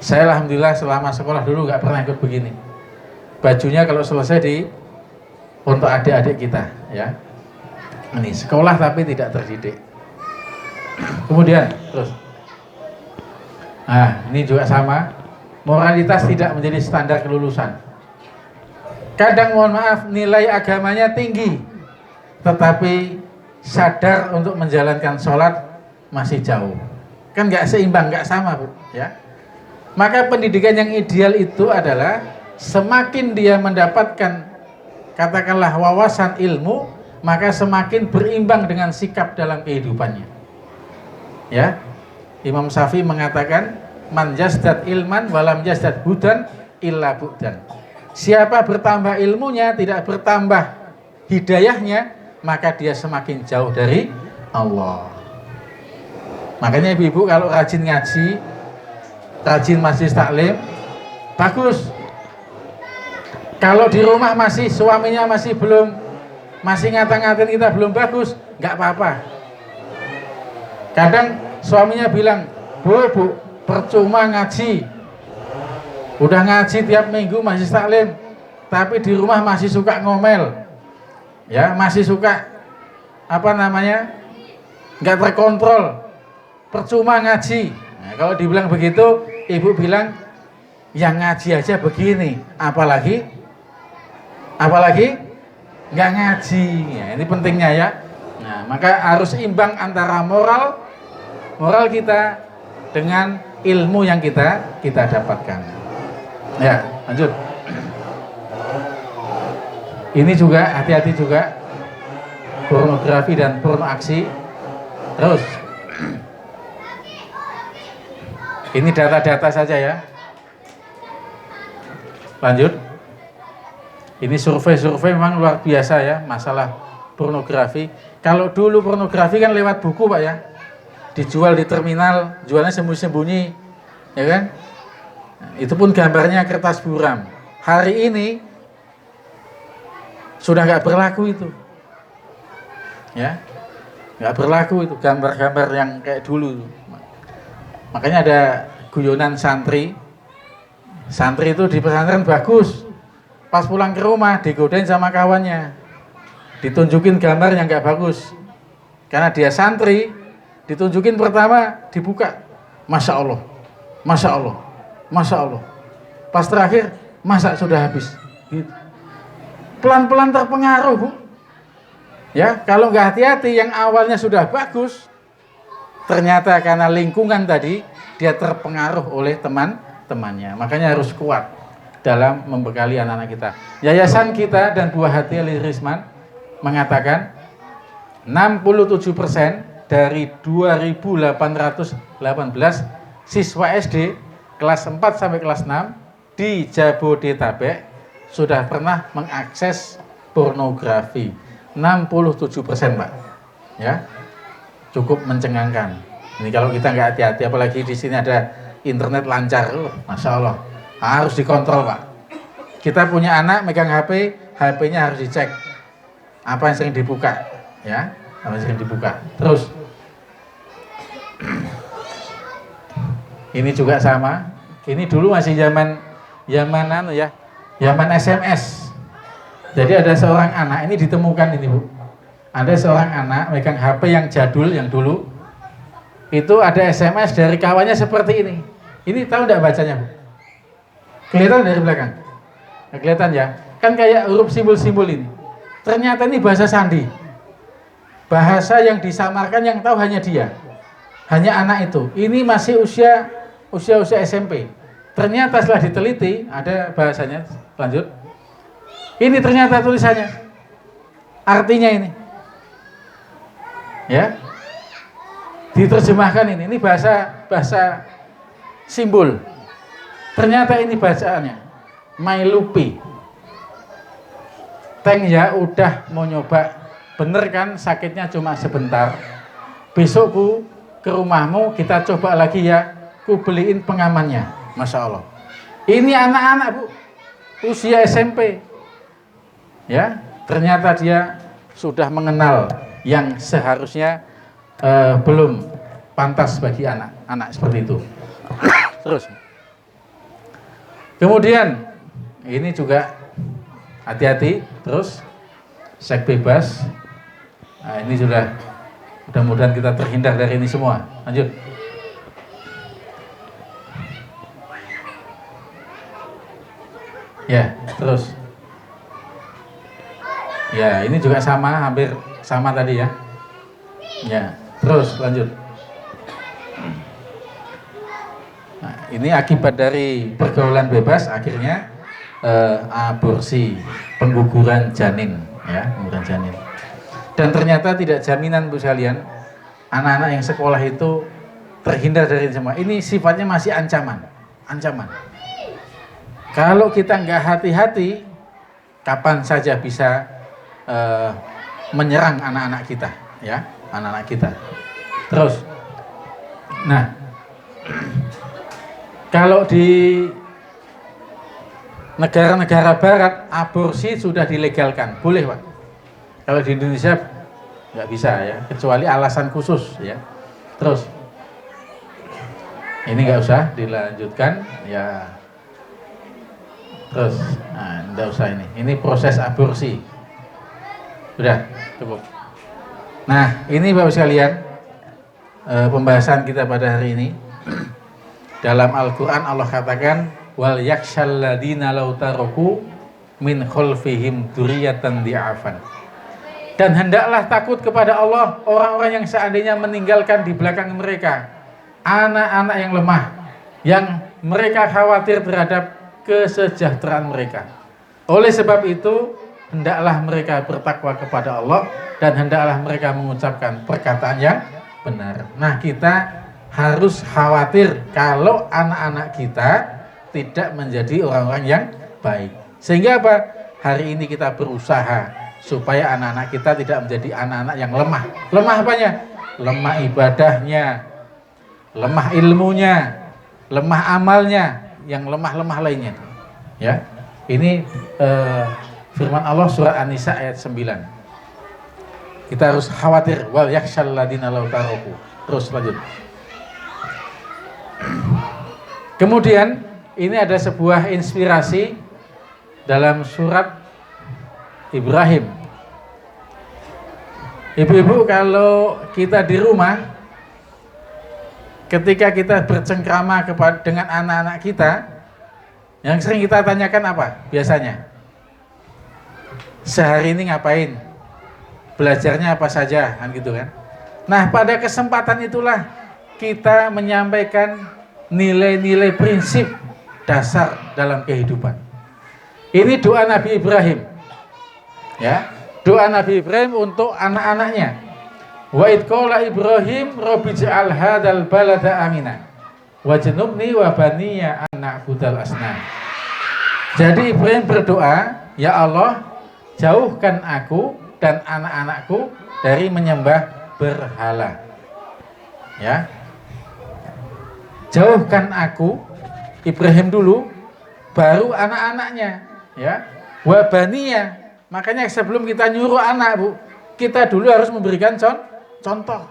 saya alhamdulillah selama sekolah dulu nggak pernah ikut begini. Bajunya kalau selesai untuk adik-adik kita, ya. Ini sekolah tapi tidak terdidik. Kemudian terus, nah ini juga sama, moralitas tidak menjadi standar kelulusan. Kadang mohon maaf nilai agamanya tinggi, tetapi sadar untuk menjalankan sholat masih jauh. Kan nggak seimbang, nggak sama, Bu, ya. Maka pendidikan yang ideal itu adalah semakin dia mendapatkan katakanlah wawasan ilmu, maka semakin berimbang dengan sikap dalam kehidupannya. Ya, Imam Syafi'i mengatakan, man jazdad ilman walam jazdad hudan illa bu'dan. Siapa bertambah ilmunya tidak bertambah hidayahnya, maka dia semakin jauh dari Allah. Makanya ibu-ibu kalau rajin ngaji, rajin majelis taklim, bagus. Kalau di rumah masih suaminya masih ngata-ngatain kita belum bagus, nggak apa-apa. Kadang suaminya bilang, bu, percuma ngaji, udah ngaji tiap minggu majelis taklim, tapi di rumah masih suka ngomel, ya, masih suka nggak terkontrol, percuma ngaji. Nah, kalau dibilang begitu, ibu bilang, yang ngaji aja begini, apalagi nggak ngaji. Ya, ini pentingnya, ya. Nah, maka harus imbang antara moral kita dengan ilmu yang kita dapatkan. Ya, lanjut. Ini juga hati-hati juga, pornografi dan porno aksi. Terus, ini data-data saja, ya. Lanjut. Ini survei memang luar biasa, ya, masalah pornografi. Kalau dulu pornografi kan lewat buku, Pak, ya, dijual di terminal, jualnya sembunyi-sembunyi, ya kan? Itu pun gambarnya kertas buram. Hari ini sudah nggak berlaku itu, ya, nggak berlaku itu gambar-gambar yang kayak dulu. Makanya ada guyonan santri itu di pesantren bagus, pas pulang ke rumah digodain sama kawannya, ditunjukin gambar yang nggak bagus, karena dia santri. Ditunjukin pertama, dibuka, Masya Allah, Masya Allah, Masya Allah. Pas terakhir, masa sudah habis. Gitu. Pelan-pelan terpengaruh, Bu. Ya, kalau nggak hati-hati, yang awalnya sudah bagus, ternyata karena lingkungan tadi, dia terpengaruh oleh teman-temannya. Makanya harus kuat dalam membekali anak-anak kita. Yayasan kita dan Buah Hati Ali Risman mengatakan 67% dari 2.818 siswa SD kelas 4 sampai kelas 6 di Jabodetabek sudah pernah mengakses pornografi. 67%, Pak. Ya. Cukup mencengangkan. Ini kalau kita nggak hati-hati, apalagi di sini ada internet lancar, Masya Allah. Harus dikontrol, Pak. Kita punya anak megang HP, HP-nya harus dicek. Apa yang sering dibuka, ya? Apa yang sering dibuka. Terus ini juga sama. Ini dulu masih zaman SMS. Jadi ada seorang anak, ini ditemukan ini, Bu. Ada seorang anak megang HP yang jadul, yang dulu. Itu ada SMS dari kawannya seperti ini. Ini tahu enggak bacanya, Bu? Kelihatan dari belakang? Nggak kelihatan, ya? Kan kayak huruf simbol-simbol ini. Ternyata ini bahasa sandi. Bahasa yang disamarkan yang tahu hanya dia. Hanya anak itu. Ini masih usia SMP. Ternyata setelah diteliti ada bahasanya. Lanjut. Ini ternyata tulisannya. Artinya ini. Ya. Diterjemahkan ini. Ini bahasa simbol. Ternyata ini bacaannya. Mailupi. Teng ya udah mau nyoba. Bener kan sakitnya cuma sebentar. Besok Bu ke rumahmu kita coba lagi ya. Ku beliin pengamannya. Masya Allah. Ini anak-anak, Bu. Usia SMP. Ya, ternyata dia sudah mengenal yang seharusnya belum pantas bagi anak seperti itu. Terus kemudian ini juga hati-hati, terus seks bebas. Nah, ini sudah, mudah-mudahan kita terhindar dari ini semua. Lanjut. Ya, terus. Ya, ini juga sama, hampir sama tadi ya. Ya, terus lanjut. Nah, ini akibat dari pergaulan bebas, akhirnya aborsi, pengguguran janin, ya, pengguguran janin. Dan ternyata tidak jaminan Bu sekalian, anak-anak yang sekolah itu terhindar dari semua. Ini sifatnya masih ancaman. Kalau kita nggak hati-hati, kapan saja bisa menyerang anak-anak kita, ya, anak-anak kita. Terus, nah, kalau di negara-negara Barat aborsi sudah dilegalkan, boleh Pak. Kalau di Indonesia nggak bisa ya, kecuali alasan khusus ya. Terus, ini nggak usah dilanjutkan ya. Terus, nah, nggak usah ini proses aborsi. Sudah, cukup. Nah, ini Bapak sekalian, pembahasan kita pada hari ini. Dalam Al-Quran Allah katakan, wal yakshal ladina law taraku min khalfihim dzurriyyatan di'afan. Dan hendaklah takut kepada Allah orang-orang yang seandainya meninggalkan di belakang mereka anak-anak yang lemah, yang mereka khawatir terhadap kesejahteraan mereka. Oleh sebab itu, hendaklah mereka bertakwa kepada Allah dan hendaklah mereka mengucapkan perkataan yang benar. Nah, kita harus khawatir kalau anak-anak kita tidak menjadi orang-orang yang baik. Sehingga apa? Hari ini kita berusaha supaya anak-anak kita tidak menjadi anak-anak yang lemah. Lemah apanya? Lemah ibadahnya, lemah ilmunya, lemah amalnya, yang lemah-lemah lainnya. Ya, ini firman Allah surat An-Nisa ayat 9. Kita harus khawatir, wal yakshal ladina law taraku. Terus lanjut. Kemudian ini ada sebuah inspirasi dalam surat Ibrahim. Ibu-ibu, kalau kita di rumah, ketika kita bercengkrama dengan anak-anak kita, yang sering kita tanyakan apa biasanya? Sehari ini ngapain? Belajarnya apa saja, kan gitu kan? Nah, pada kesempatan itulah kita menyampaikan nilai-nilai prinsip dasar dalam kehidupan. Ini doa Nabi Ibrahim. Ya, doa Nabi Ibrahim untuk anak-anaknya. Wa id qala Ibrahim rabbi ij'al hadzal balada amina wajnubni wa baniya an na'budal asnam. Jadi Ibrahim berdoa, ya Allah, jauhkan aku dan anak-anakku dari menyembah berhala. Ya. Jauhkan aku, Ibrahim dulu, baru anak-anaknya, ya. Wa baniya. Makanya sebelum kita nyuruh anak, Bu, kita dulu harus memberikan contoh.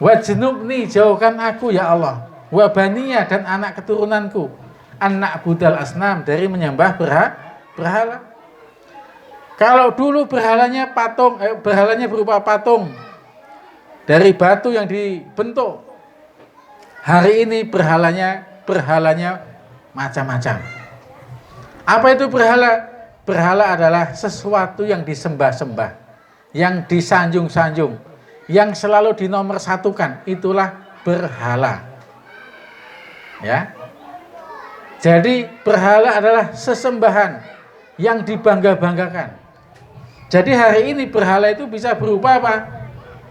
Wajnubni, jauhkan aku ya Allah, wa baniya, dan anak keturunanku, anak budal asnam, dari menyembah berhala. Kalau dulu berhalanya berhalanya berupa patung dari batu yang dibentuk. Hari ini berhalanya macam-macam. Apa itu berhala? Berhala adalah sesuatu yang disembah-sembah, yang disanjung-sanjung, yang selalu dinomorsatukan, itulah berhala. Ya. Jadi berhala adalah sesembahan yang dibangga-banggakan. Jadi hari ini berhala itu bisa berupa apa?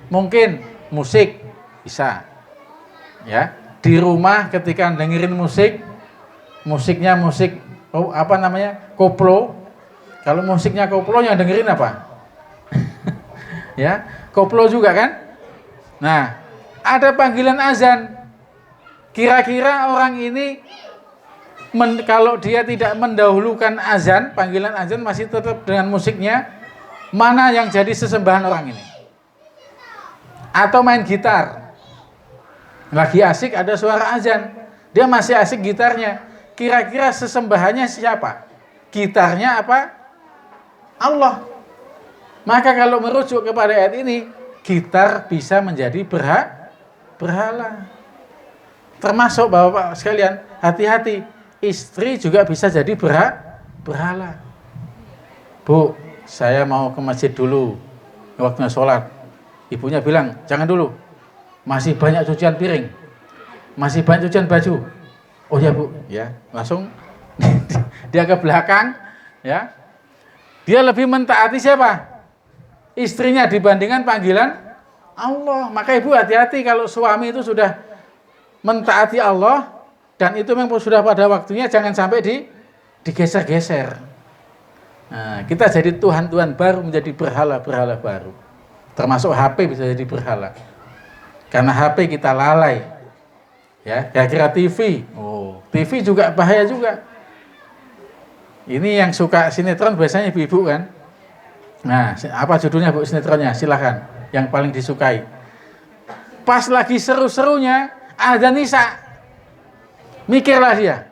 Mungkin musik, bisa. Ya, di rumah ketika dengerin musiknya musik koplo. Kalau musiknya koplo, yang dengerin apa? Ya, koplo juga kan? Nah, ada panggilan azan. Kira-kira orang ini kalau dia tidak mendahulukan azan, panggilan azan masih tetap dengan musiknya, mana yang jadi sesembahan orang ini? atau main gitar. Lagi asik ada suara azan, dia masih asik gitarnya. Kira-kira sesembahannya siapa? Gitarnya apa? Allah. Maka kalau merujuk kepada ayat ini, gitar bisa menjadi berhala. Termasuk Bapak sekalian, hati-hati, istri juga bisa jadi berhala. Bu, saya mau ke masjid dulu, waktunya sholat. Ibunya bilang, jangan dulu, masih banyak cucian piring, masih banyak cucian baju. Oh ya Bu, ya langsung dia ke belakang, ya. Dia lebih mentaati siapa? Istrinya dibandingkan panggilan Allah. Maka ibu hati-hati kalau suami itu sudah mentaati Allah dan itu memang sudah pada waktunya, jangan sampai digeser-geser. Nah, kita jadi Tuhan-Tuhan baru, menjadi berhala-berhala baru. Termasuk HP bisa jadi berhala. Karena HP kita lalai. Ya, kira-kira TV. Oh, TV juga bahaya juga. Ini yang suka sinetron biasanya ibu-ibu kan. Nah, apa judulnya Bu sinetronnya? Silakan. Yang paling disukai. Pas lagi seru-serunya ada nisa. Mikirlah dia.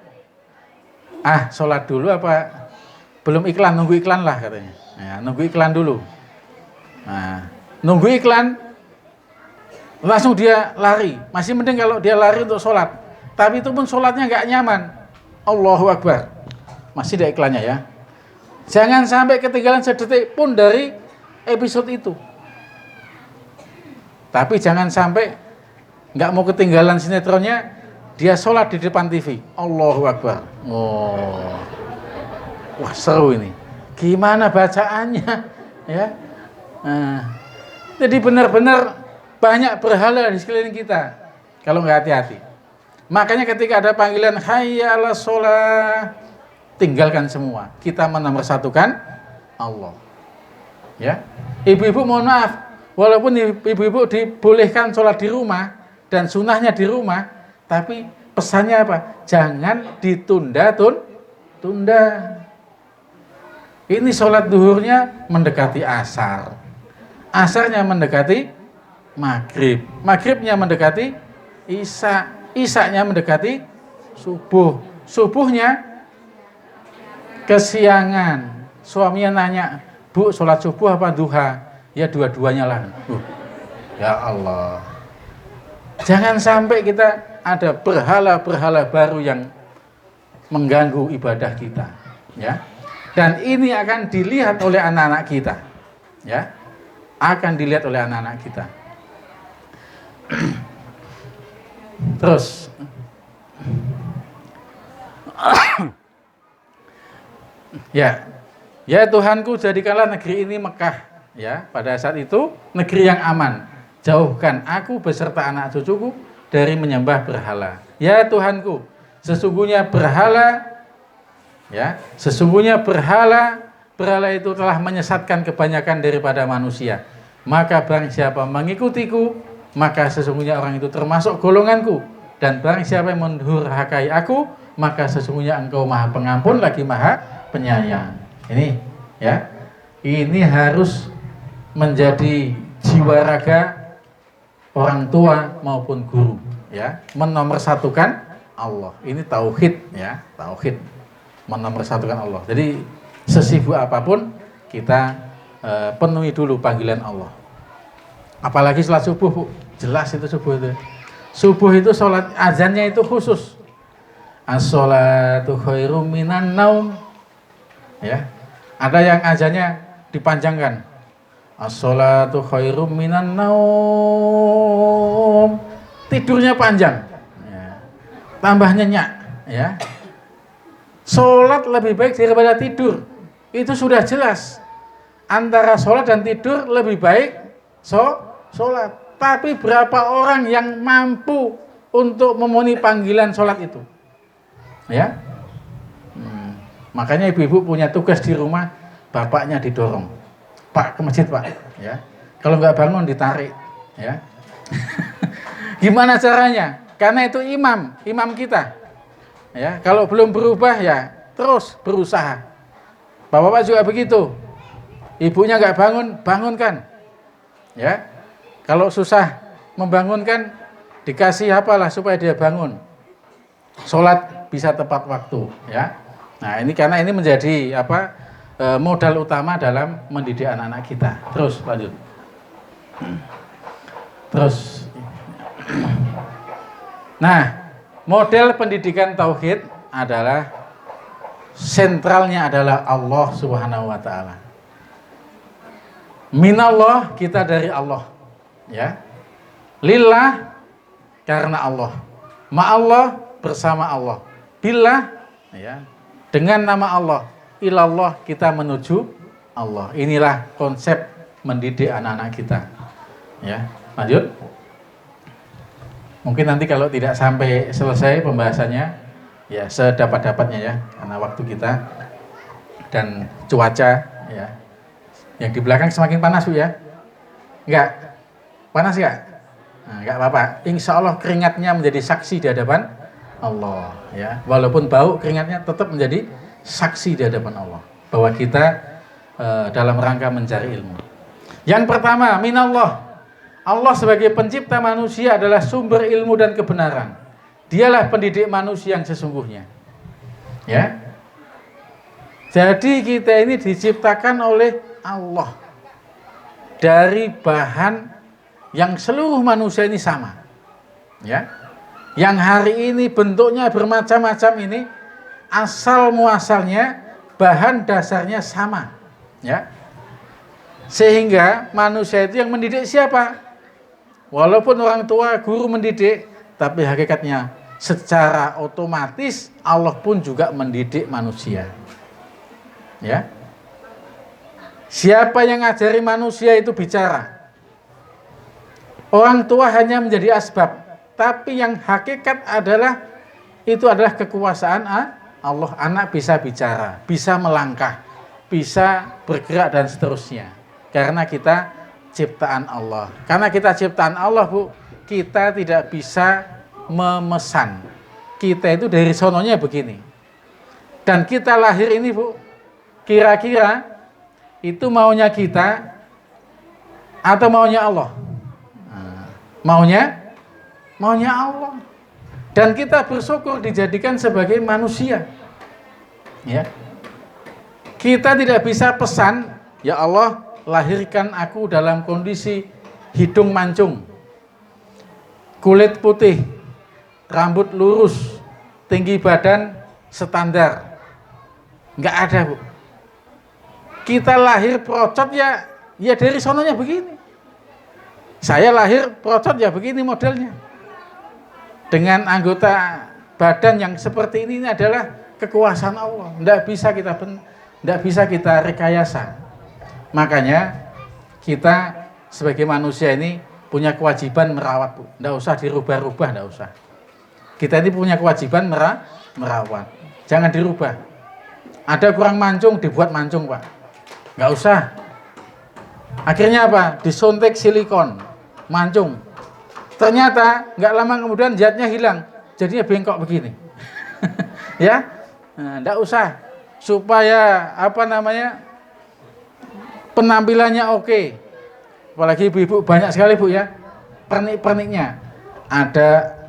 Ah, sholat dulu apa? Belum iklan, nunggu iklan lah katanya. Ya, nunggu iklan dulu. Nah, nunggu iklan langsung dia lari. Masih mending kalau dia lari untuk sholat. Tapi itu pun sholatnya nggak nyaman. Allahu Akbar. Masih ada iklannya ya. Jangan sampai ketinggalan sedetik pun dari episode itu. Tapi jangan sampai nggak mau ketinggalan sinetronnya, dia sholat di depan TV. Allahu Akbar. Oh, wah seru ini. Gimana bacaannya? Ya. Nah, jadi benar-benar banyak berhala di sekeliling kita kalau nggak hati-hati. Makanya ketika ada panggilan hayya 'alas shalah, tinggalkan semua. Kita menomorsatukan Allah. Ya. Ibu-ibu mohon maaf, walaupun ibu-ibu dibolehkan sholat di rumah dan sunnahnya di rumah, tapi pesannya apa? Jangan ditunda-tunda. Ini sholat duhurnya mendekati asar, asarnya mendekati maghrib, maghribnya mendekati isya, isyanya mendekati subuh, subuhnya kesiangan. Suaminya nanya, Bu, sholat subuh apa duha? Ya dua-duanya lah. Ya Allah. Jangan sampai kita ada berhala-berhala baru yang mengganggu ibadah kita. Ya. Dan ini akan dilihat oleh anak-anak kita. Ya. Akan dilihat oleh anak-anak kita. Terus ya Tuhanku, jadikanlah negeri ini Mekah, ya, pada saat itu negeri yang aman. Jauhkan aku beserta anak cucuku dari menyembah berhala. Ya Tuhanku, sesungguhnya berhala, ya, sesungguhnya berhala itu telah menyesatkan kebanyakan daripada manusia. Maka barang siapa mengikutiku, maka sesungguhnya orang itu termasuk golonganku. Dan barang siapa yang mendurhakai aku, maka sesungguhnya engkau maha pengampun lagi maha penyayang. Ini, ya, ini harus menjadi jiwa raga orang tua maupun guru, ya, menomorsatukan Allah. Ini tauhid, ya, tauhid, menomorsatukan Allah. Jadi sesibuk apapun kita penuhi dulu panggilan Allah. Apalagi sholat subuh, Bu. Jelas itu subuh itu. Subuh itu sholat azannya itu khusus. As-sholatu khairum minan naum. Ya. Ada yang azannya dipanjangkan. As-sholatu khairum minan naum. Tidurnya panjang. Ya. Tambah nyenyak, ya. Sholat lebih baik daripada tidur. Itu sudah jelas. Antara sholat dan tidur lebih baik sholat. Tapi berapa orang yang mampu untuk memenuhi panggilan sholat itu? Ya, makanya ibu-ibu punya tugas di rumah, bapaknya didorong, Pak ke masjid Pak. Ya, kalau nggak bangun ditarik. Ya, gimana caranya? Karena itu imam kita. Ya, kalau belum berubah ya terus berusaha. Bapak-bapak juga begitu. Ibunya nggak bangun, bangunkan. Ya. Kalau susah membangunkan, dikasih apalah supaya dia bangun. Sholat bisa tepat waktu, ya. Nah, ini karena ini menjadi modal utama dalam mendidik anak-anak kita. Terus lanjut. Terus. Nah, model pendidikan tauhid adalah sentralnya adalah Allah Subhanahu wa taala. Minallah, kita dari Allah, ya. Lillah, karena Allah. Ma'allah, bersama Allah. Billah, ya, dengan nama Allah. Ilallah, kita menuju Allah. Inilah konsep mendidik anak-anak kita, ya. Lanjut. Mungkin nanti kalau tidak sampai selesai pembahasannya, ya sedapat-dapatnya ya, karena waktu kita dan cuaca, ya. Yang di belakang semakin panas, Bu, ya? Enggak? Panas enggak? Nah, enggak apa-apa. Insya Allah keringatnya menjadi saksi di hadapan Allah, ya. Walaupun bau, keringatnya tetap menjadi saksi di hadapan Allah bahwa kita dalam rangka mencari ilmu. Yang pertama, minallah. Allah sebagai pencipta manusia adalah sumber ilmu dan kebenaran. Dialah pendidik manusia yang sesungguhnya, ya. Jadi kita ini diciptakan oleh Allah dari bahan yang seluruh manusia ini sama, ya. Yang hari ini bentuknya bermacam-macam ini asal muasalnya bahan dasarnya sama, ya. Sehingga manusia itu yang mendidik siapa? Walaupun orang tua, guru mendidik, tapi hakikatnya secara otomatis Allah pun juga mendidik manusia, ya. Siapa yang ngajari manusia itu bicara. Orang tua hanya menjadi asbab, tapi yang hakikat adalah itu adalah kekuasaan Allah. Anak bisa bicara, bisa melangkah, bisa bergerak dan seterusnya. Karena kita ciptaan Allah. Karena kita ciptaan Allah, Bu, kita tidak bisa memesan. Kita itu dari sononya begini. Dan kita lahir ini, Bu, kira-kira itu maunya kita atau maunya Allah? Maunya Allah. Dan kita bersyukur dijadikan sebagai manusia, ya. Kita tidak bisa pesan, ya Allah, lahirkan aku dalam kondisi hidung mancung, kulit putih, rambut lurus, tinggi badan standar. Enggak ada, Bu. Kita lahir procot ya dari sononya begini. Saya lahir procot ya begini modelnya. Dengan anggota badan yang seperti ini adalah kekuasaan Allah. Enggak bisa kita rekayasa. Makanya kita sebagai manusia ini punya kewajiban merawat, Bu. Enggak usah dirubah-rubah, enggak usah. Kita ini punya kewajiban merawat. Jangan dirubah. Ada kurang mancung, dibuat mancung, Pak. Enggak usah. Akhirnya apa? Disuntik silikon, mancung. Ternyata enggak lama kemudian zatnya hilang. Jadinya bengkok begini. Ya? Nah, enggak usah. Supaya penampilannya oke. Apalagi ibu-ibu banyak sekali, Bu, ya. Pernik-perniknya. Ada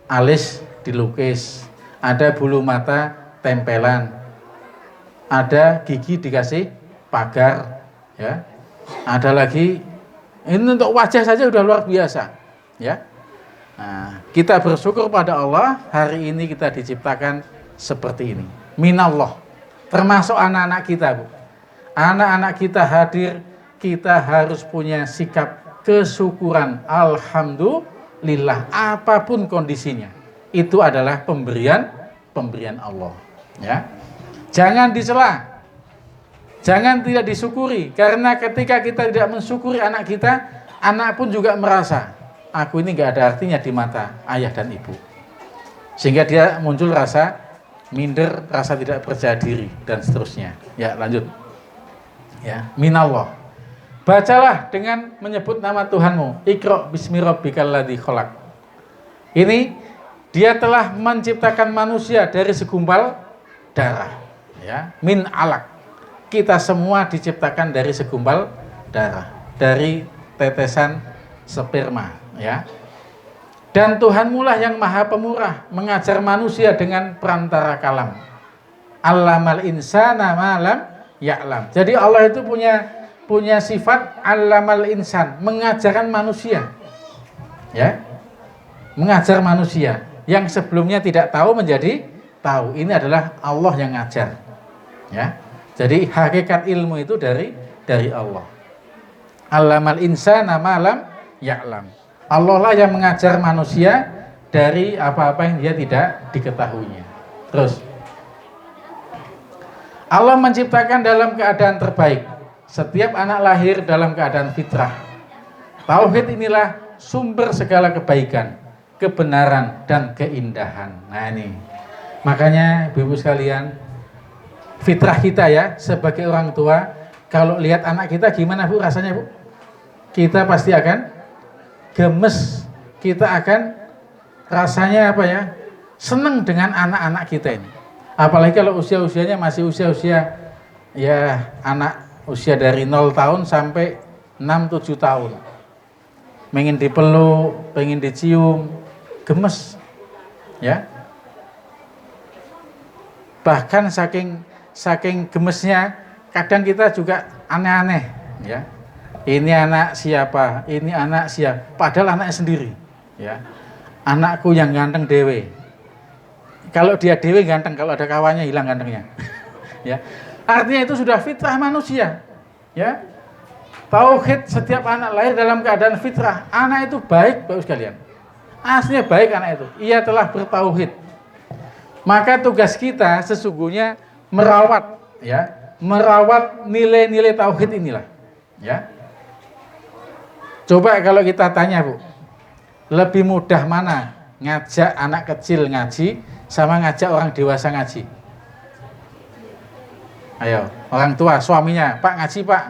alis dilukis, ada bulu mata tempelan, ada gigi dikasih pagar, ya. Ada lagi ini untuk wajah saja sudah luar biasa, ya. Nah, kita bersyukur pada Allah hari ini kita diciptakan seperti ini. Minallah. Termasuk anak-anak kita, Bu. Anak-anak kita hadir, kita harus punya sikap kesyukuran. Alhamdulillah, apapun kondisinya, itu adalah pemberian Allah, ya. Jangan dicela, jangan tidak disyukuri, karena ketika kita tidak mensyukuri anak kita, anak pun juga merasa aku ini gak ada artinya di mata ayah dan ibu, sehingga dia muncul rasa minder, rasa tidak percaya diri dan seterusnya. Ya, lanjut. Ya, minallah. Bacalah dengan menyebut nama Tuhanmu. Iqra bismi rabbikal ladzi khalaq. Ini dia telah menciptakan manusia dari segumpal darah, ya, min alaq. Kita semua diciptakan dari segumpal darah, dari tetesan sperma, ya. Dan Tuhanmu lah yang maha pemurah, mengajar manusia dengan perantara kalam. Allamal insana ma lam ya'lam. Jadi Allah itu punya sifat allamal insan, mengajarkan manusia. Ya. Mengajar manusia yang sebelumnya tidak tahu menjadi tahu. Ini adalah Allah yang ngajar. Ya. Jadi hakikat ilmu itu dari Allah. Allamal insana ma lam ya'lam. Allah lah yang mengajar manusia dari apa-apa yang dia tidak diketahuinya. Terus Allah menciptakan dalam keadaan terbaik. Setiap anak lahir dalam keadaan fitrah. Tauhid inilah sumber segala kebaikan, kebenaran, dan keindahan. Nah ini, makanya Ibu-ibu sekalian, fitrah kita ya sebagai orang tua, kalau lihat anak kita gimana Bu rasanya Bu? Kita pasti akan gemes, kita akan rasanya apa ya, senang dengan anak-anak kita ini. Apalagi kalau usia-usianya masih usia-usia ya anak usia dari 0 tahun sampai 6-7 tahun. Pengen dipeluk, pengen dicium, gemes. Ya. Bahkan saking gemesnya kadang kita juga aneh-aneh, ya. Ini anak siapa? Ini anak siapa? Padahal anaknya sendiri, ya. Anakku yang ganteng dewe. Kalau dia dewe ganteng, kalau ada kawannya hilang gantengnya. Ya. Artinya itu sudah fitrah manusia, ya. Tauhid, setiap anak lahir dalam keadaan fitrah. Anak itu baik, Bapak sekalian. Aslinya baik anak itu. Ia telah bertauhid. Maka tugas kita sesungguhnya merawat, ya, merawat nilai-nilai tauhid inilah, ya. Coba kalau kita tanya Bu, lebih mudah mana ngajak anak kecil ngaji sama ngajak orang dewasa ngaji? Ayo, orang tua, suaminya, Pak ngaji Pak.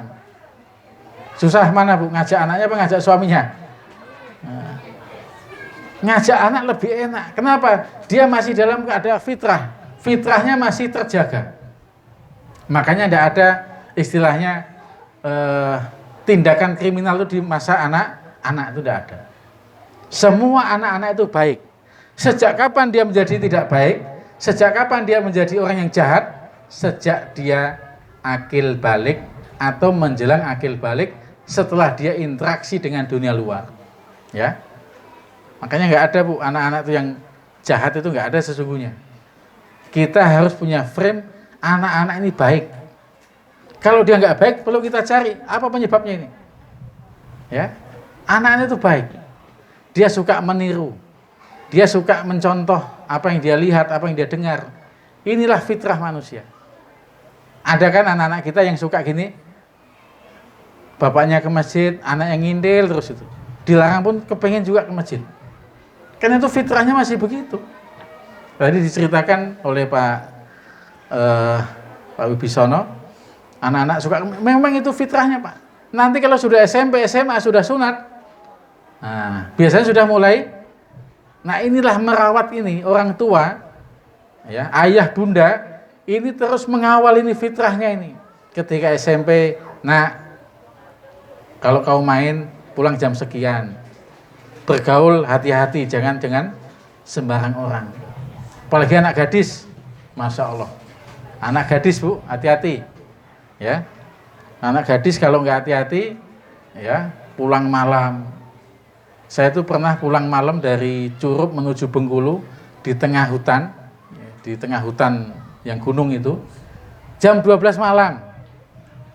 Susah mana Bu, ngajak anaknya apa ngajak suaminya? Nah, ngajak anak lebih enak. Kenapa? Dia masih dalam keadaan fitrah. Fitrahnya masih terjaga. Makanya tidak ada istilahnya tindakan kriminal itu di masa anak-anak itu tidak ada. Semua anak-anak itu baik. Sejak kapan dia menjadi tidak baik? Sejak kapan dia menjadi orang yang jahat? Sejak dia akil balik atau menjelang akil balik, setelah dia interaksi dengan dunia luar. Ya. Makanya nggak ada Bu, anak-anak itu yang jahat itu nggak ada sesungguhnya. Kita harus punya frame anak-anak ini baik. Kalau dia nggak baik, perlu kita cari apa penyebabnya ini. Ya, anak-anak itu baik. Dia suka meniru, dia suka mencontoh apa yang dia lihat, apa yang dia dengar. Inilah fitrah manusia. Ada kan anak-anak kita yang suka gini, bapaknya ke masjid, anak yang ngindil terus itu. Dilarang pun kepengen juga ke masjid. Karena itu fitrahnya masih begitu. Tadi diceritakan oleh Pak Wibisono, anak-anak suka, memang itu fitrahnya Pak. Nanti kalau sudah SMP, SMA, sudah sunat, nah, biasanya sudah mulai. Nah inilah merawat ini, orang tua, ya, ayah bunda, ini terus mengawal ini fitrahnya ini. Ketika SMP, nah kalau kau main, pulang jam sekian. Bergaul hati-hati, jangan sembarang orang. Apalagi anak gadis, Masya Allah. Anak gadis Bu, hati-hati. Ya, anak gadis kalau nggak hati-hati, ya pulang malam. Saya itu pernah pulang malam dari Curup menuju Bengkulu di tengah hutan, yang gunung itu, jam 12 malam.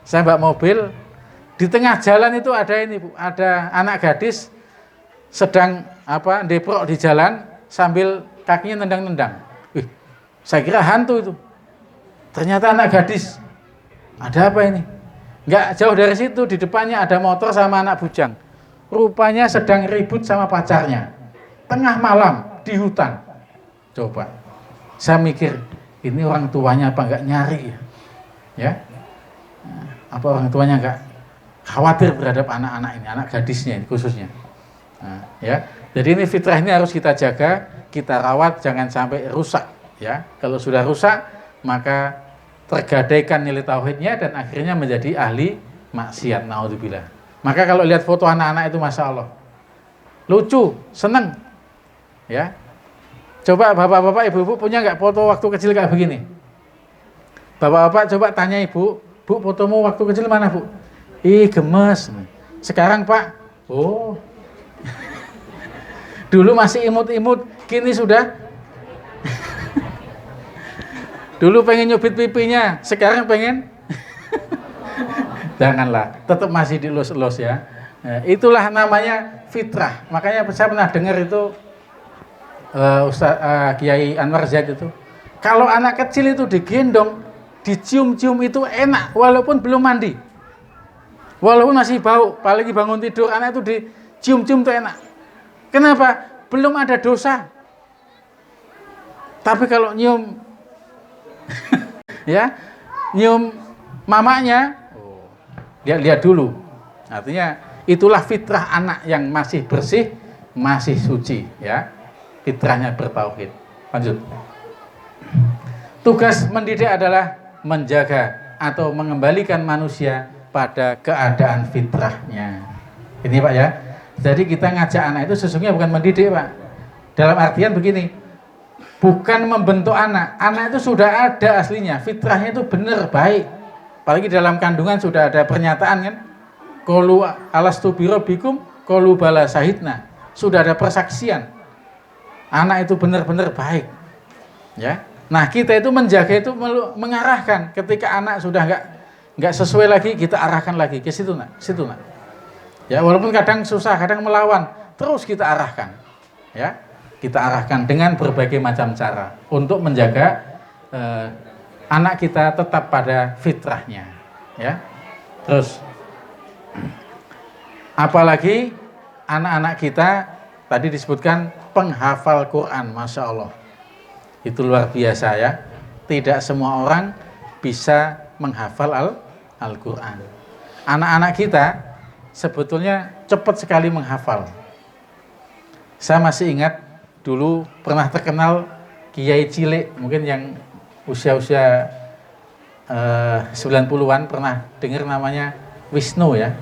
Saya bawa mobil, di tengah jalan itu ada ini Bu, ada anak gadis sedang deprok di jalan sambil kakinya nendang-nendang. Saya kira hantu itu. Ternyata anak gadis. Ada apa ini? Nggak jauh dari situ, di depannya ada motor sama anak bujang. Rupanya sedang ribut sama pacarnya. Tengah malam di hutan. Coba. Saya mikir, ini orang tuanya apa nggak nyari ya? Ya? Apa orang tuanya nggak khawatir terhadap anak-anak ini, anak gadisnya ini khususnya. Nah, ya. Jadi ini fitrah ini harus kita jaga, kita rawat, jangan sampai rusak. Ya, kalau sudah rusak, maka tergadaikan nilai tauhidnya dan akhirnya menjadi ahli maksiat. Naudzubillah. Maka kalau lihat foto anak-anak itu, Masya Allah, lucu, seneng. Ya. Coba bapak-bapak, ibu-ibu punya nggak foto waktu kecil kayak begini? Bapak-bapak coba tanya ibu, Bu, fotomu waktu kecil mana, Bu? Ih, gemes. Sekarang, Pak, oh. Dulu masih imut-imut, kini sudah. Dulu pengen nyubit pipinya, sekarang pengen. Janganlah, tetap masih dilus-elus ya. Nah, itulah namanya fitrah. Makanya saya pernah dengar itu Ustaz Kiai Anwar Zaid itu, kalau anak kecil itu digendong, dicium-cium itu enak, walaupun belum mandi, walaupun masih bau, apalagi bangun tidur, anak itu dicium-cium itu enak. Kenapa? Belum ada dosa. Tapi kalau nyium ya, nyium mamanya, lihat dulu. Artinya itulah fitrah anak yang masih bersih, masih suci, ya. Fitrahnya bertauhid. Lanjut. Tugas mendidik adalah menjaga atau mengembalikan manusia pada keadaan fitrahnya. Ini Pak ya. Jadi kita ngajak anak itu sesungguhnya bukan mendidik Pak. Dalam artian begini, bukan membentuk anak. Anak itu sudah ada aslinya, fitrahnya itu benar, baik. Apalagi dalam kandungan sudah ada pernyataan kan, qalu alastu birabbikum qalu bala syahidna. Sudah ada persaksian. Anak itu benar-benar baik. Ya. Nah, kita itu menjaga itu mengarahkan. Ketika anak sudah enggak sesuai lagi, kita arahkan lagi ke situ nak, situ nak. Ya, walaupun kadang susah, kadang melawan, terus kita arahkan. Ya. Kita arahkan dengan berbagai macam cara untuk menjaga anak kita tetap pada fitrahnya, ya. Terus apalagi anak-anak kita tadi disebutkan penghafal Quran, masya Allah, itu luar biasa ya. Tidak semua orang bisa menghafal Al-Quran. Anak-anak kita sebetulnya cepat sekali menghafal. Saya masih ingat dulu pernah terkenal Kiai Cilik, mungkin yang usia-usia 90-an pernah dengar namanya Wisnu ya.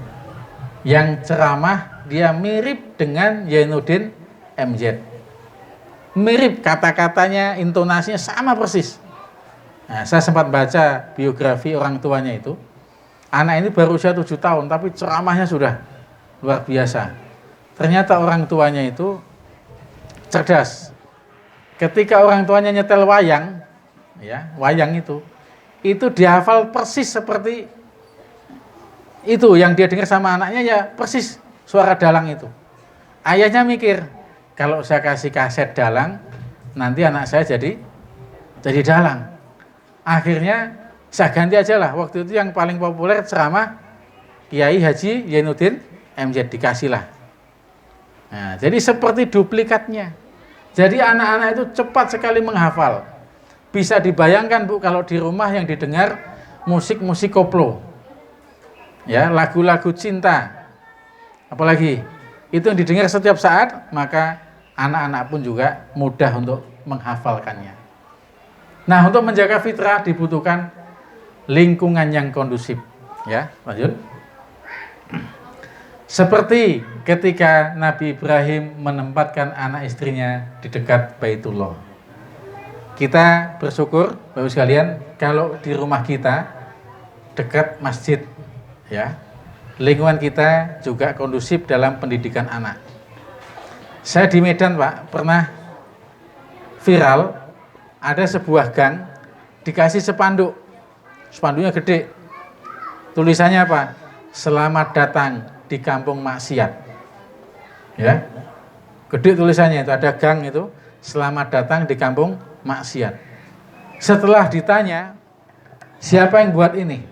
Yang ceramah dia mirip dengan Zainuddin MZ. Mirip kata-katanya, intonasinya sama persis. Nah, saya sempat baca biografi orang tuanya itu. Anak ini baru usia 7 tahun tapi ceramahnya sudah luar biasa. Ternyata orang tuanya itu cerdas. Ketika orang tuanya nyetel wayang, ya, wayang itu dihafal persis seperti itu yang dia dengar sama anaknya, ya persis suara dalang itu. Ayahnya mikir, kalau saya kasih kaset dalang, nanti anak saya jadi dalang. Akhirnya saya ganti aja lah. Waktu itu yang paling populer ceramah Kiai Haji Zainuddin MZ, dikasih lah. Nah, jadi seperti duplikatnya. Jadi anak-anak itu cepat sekali menghafal. Bisa dibayangkan Bu, kalau di rumah yang didengar musik-musik koplo, ya, lagu-lagu cinta, apalagi itu yang didengar setiap saat, maka anak-anak pun juga mudah untuk menghafalkannya. Nah, untuk menjaga fitrah dibutuhkan lingkungan yang kondusif, ya. Lanjut. Seperti ketika Nabi Ibrahim menempatkan anak istrinya di dekat Baitullah. Kita bersyukur Bapak sekalian kalau di rumah kita dekat masjid, ya. Lingkungan kita juga kondusif dalam pendidikan anak. Saya di Medan Pak pernah viral, ada sebuah gang dikasih spanduk. Spanduknya gede. Tulisannya apa? Selamat datang di kampung maksiat. Ya. Gede tulisannya itu, ada gang itu, selamat datang di kampung maksiat. Setelah ditanya, siapa yang buat ini?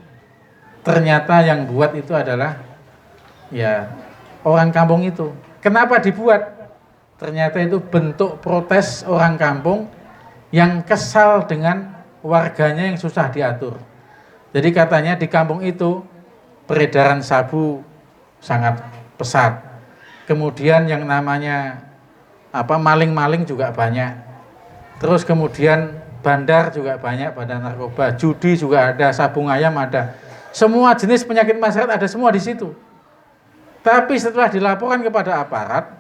Ternyata yang buat itu adalah ya orang kampung itu. Kenapa dibuat? Ternyata itu bentuk protes orang kampung yang kesal dengan warganya yang susah diatur. Jadi katanya di kampung itu peredaran sabu sangat pesat. Kemudian yang namanya maling-maling juga banyak. Terus kemudian bandar juga banyak, bandar narkoba, judi juga ada, sabung ayam ada. Semua jenis penyakit masyarakat ada semua di situ. Tapi setelah dilaporkan kepada aparat,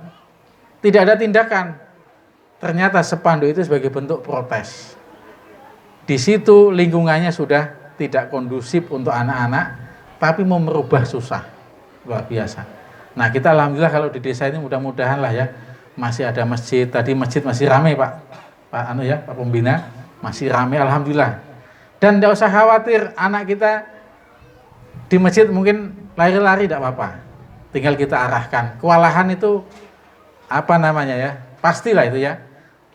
Tidak ada tindakan. Ternyata spanduk itu sebagai bentuk protes. Di situ lingkungannya sudah tidak kondusif untuk anak-anak, tapi mau merubah susah. Luar biasa. Nah, kita alhamdulillah kalau di desa ini mudah-mudahan lah ya, masih ada masjid. Tadi masjid masih ramai Pak Pembina, masih ramai alhamdulillah. Dan tidak usah khawatir anak kita di masjid mungkin lari-lari tidak apa-apa. Tinggal kita arahkan. Kewalahan itu apa namanya ya? Pastilah itu ya.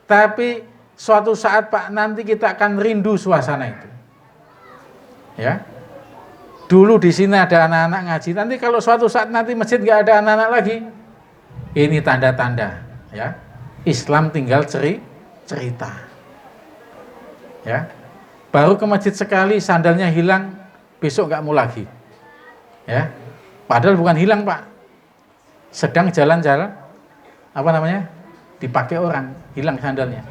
Tapi suatu saat Pak nanti kita akan rindu suasana itu. Ya. Dulu di sini ada anak-anak ngaji. Nanti kalau suatu saat nanti masjid nggak ada anak-anak lagi, ini tanda-tanda ya. Islam tinggal cerita. Ya. Baru ke masjid sekali sandalnya hilang, besok nggak mau lagi. Ya. Padahal bukan hilang Pak. Sedang jalan-jalan apa namanya? Dipakai orang, hilang sandalnya.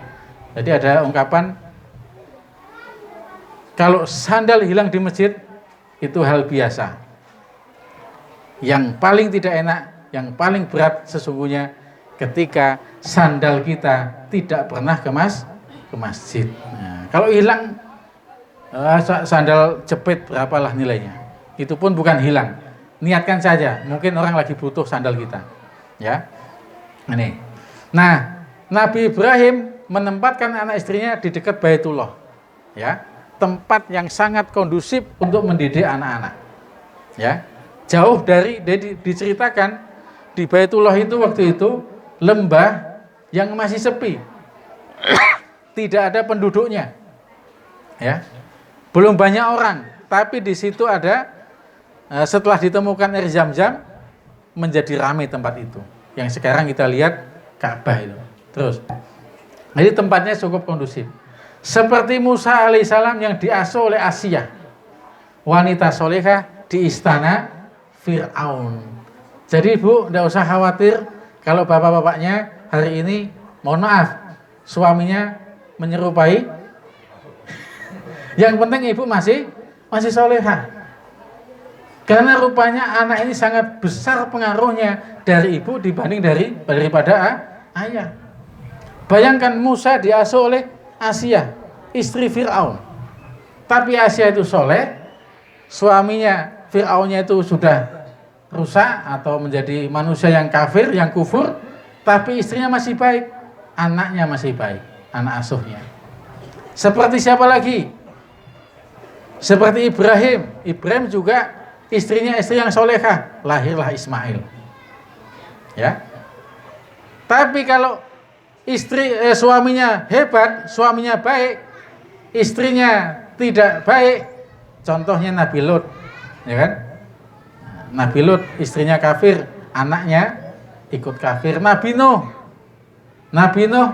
Jadi ada ungkapan kalau sandal hilang di masjid itu hal biasa. Yang paling tidak enak, yang paling berat sesungguhnya ketika sandal kita tidak pernah ke masjid. Nah, kalau hilang sandal jepit berapalah nilainya? Itu pun bukan hilang. Niatkan saja, mungkin orang lagi butuh sandal kita. Ya. Ini. Nah, Nabi Ibrahim menempatkan anak istrinya di dekat Baitullah. Ya. Tempat yang sangat kondusif untuk mendidik anak-anak. Ya. Jauh dari diceritakan di Baitullah itu waktu itu lembah yang masih sepi. Tidak ada penduduknya. Ya. Belum banyak orang, tapi di situ ada setelah ditemukan air Zam-Zam menjadi ramai tempat itu. Yang sekarang kita lihat Ka'bah itu. Terus. Jadi tempatnya cukup kondusif. Seperti Musa alaihissalam yang diasuh oleh Asiyah, wanita solehah di istana Fir'aun. Jadi Ibu tidak usah khawatir kalau bapak-bapaknya hari ini, mohon maaf, suaminya menyerupai. Yang penting Ibu masih solehah. Karena rupanya anak ini sangat besar pengaruhnya dari ibu dibanding daripada ayah. Bayangkan Musa diasuh oleh Asiyah, istri Fir'aun. Tapi Asiyah itu soleh, suaminya Fir'aunnya itu sudah rusak atau menjadi manusia yang kafir, yang kufur, tapi istrinya masih baik, anaknya masih baik, anak asuhnya. Seperti siapa lagi? Seperti Ibrahim. Ibrahim juga istrinya istri yang solehah, lahirlah Ismail. Ya. Tapi kalau suaminya hebat, suaminya baik, istrinya tidak baik, contohnya Nabi Lut, ya kan? Nabi Lut istrinya kafir, anaknya ikut kafir. Nabi Nuh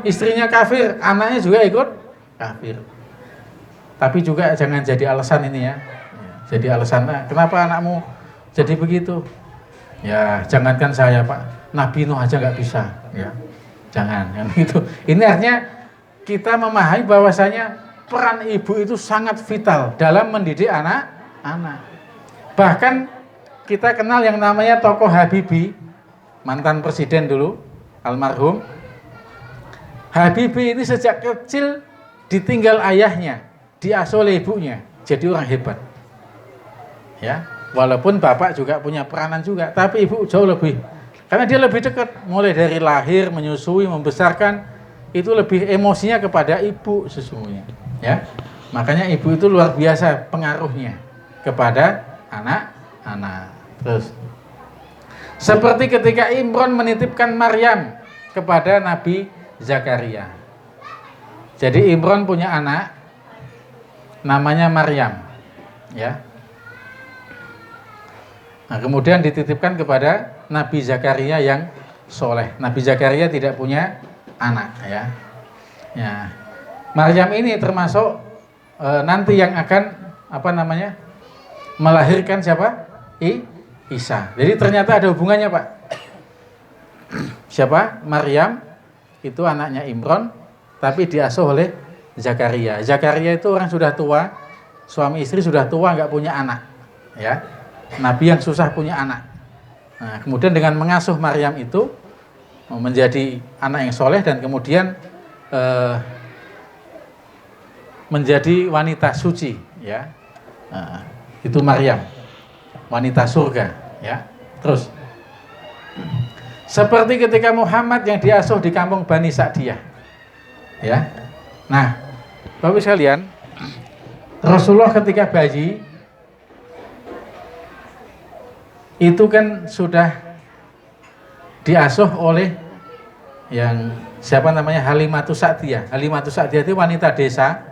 istrinya kafir, anaknya juga ikut kafir. Tapi juga jangan jadi alasan ini ya. Jadi alasan, kenapa anakmu jadi begitu? Ya, jangankan saya Pak, Nabi Nuh aja nggak bisa. Ya, jangan kan itu. Ini artinya kita memahami bahwasanya peran ibu itu sangat vital dalam mendidik anak-anak. Bahkan kita kenal yang namanya tokoh Habibie, mantan presiden dulu, almarhum. Habibie ini sejak kecil ditinggal ayahnya, diasuh oleh ibunya, jadi orang hebat. Ya, walaupun bapak juga punya peranan juga, tapi ibu jauh lebih, karena dia lebih dekat, mulai dari lahir, menyusui, membesarkan, itu lebih emosinya kepada ibu sesungguhnya. Ya, makanya ibu itu luar biasa pengaruhnya kepada anak-anak. Terus, seperti ketika Imron menitipkan Maryam kepada Nabi Zakaria. Jadi Imron punya anak, namanya Maryam. Ya. Nah, kemudian dititipkan kepada Nabi Zakaria yang soleh. Nabi Zakaria tidak punya anak, ya. Ya. Maryam ini termasuk nanti yang akan melahirkan siapa? Isa. Jadi ternyata ada hubungannya Pak. Siapa? Maryam itu anaknya Imron, tapi diasuh oleh Zakaria. Zakaria itu orang sudah tua, suami istri sudah tua, nggak punya anak, ya. Nabi yang susah punya anak. Nah, kemudian dengan mengasuh Maryam itu, menjadi anak yang soleh dan kemudian menjadi wanita suci, ya. Itu Maryam, wanita surga, ya. Terus seperti ketika Muhammad yang diasuh di kampung Bani Sa'diyah, ya. Nah, Bapak sekalian, Rasulullah ketika bayi itu kan sudah diasuh oleh yang siapa namanya, Halimatus Sa'diyah. Halimatus Sa'diyah itu wanita desa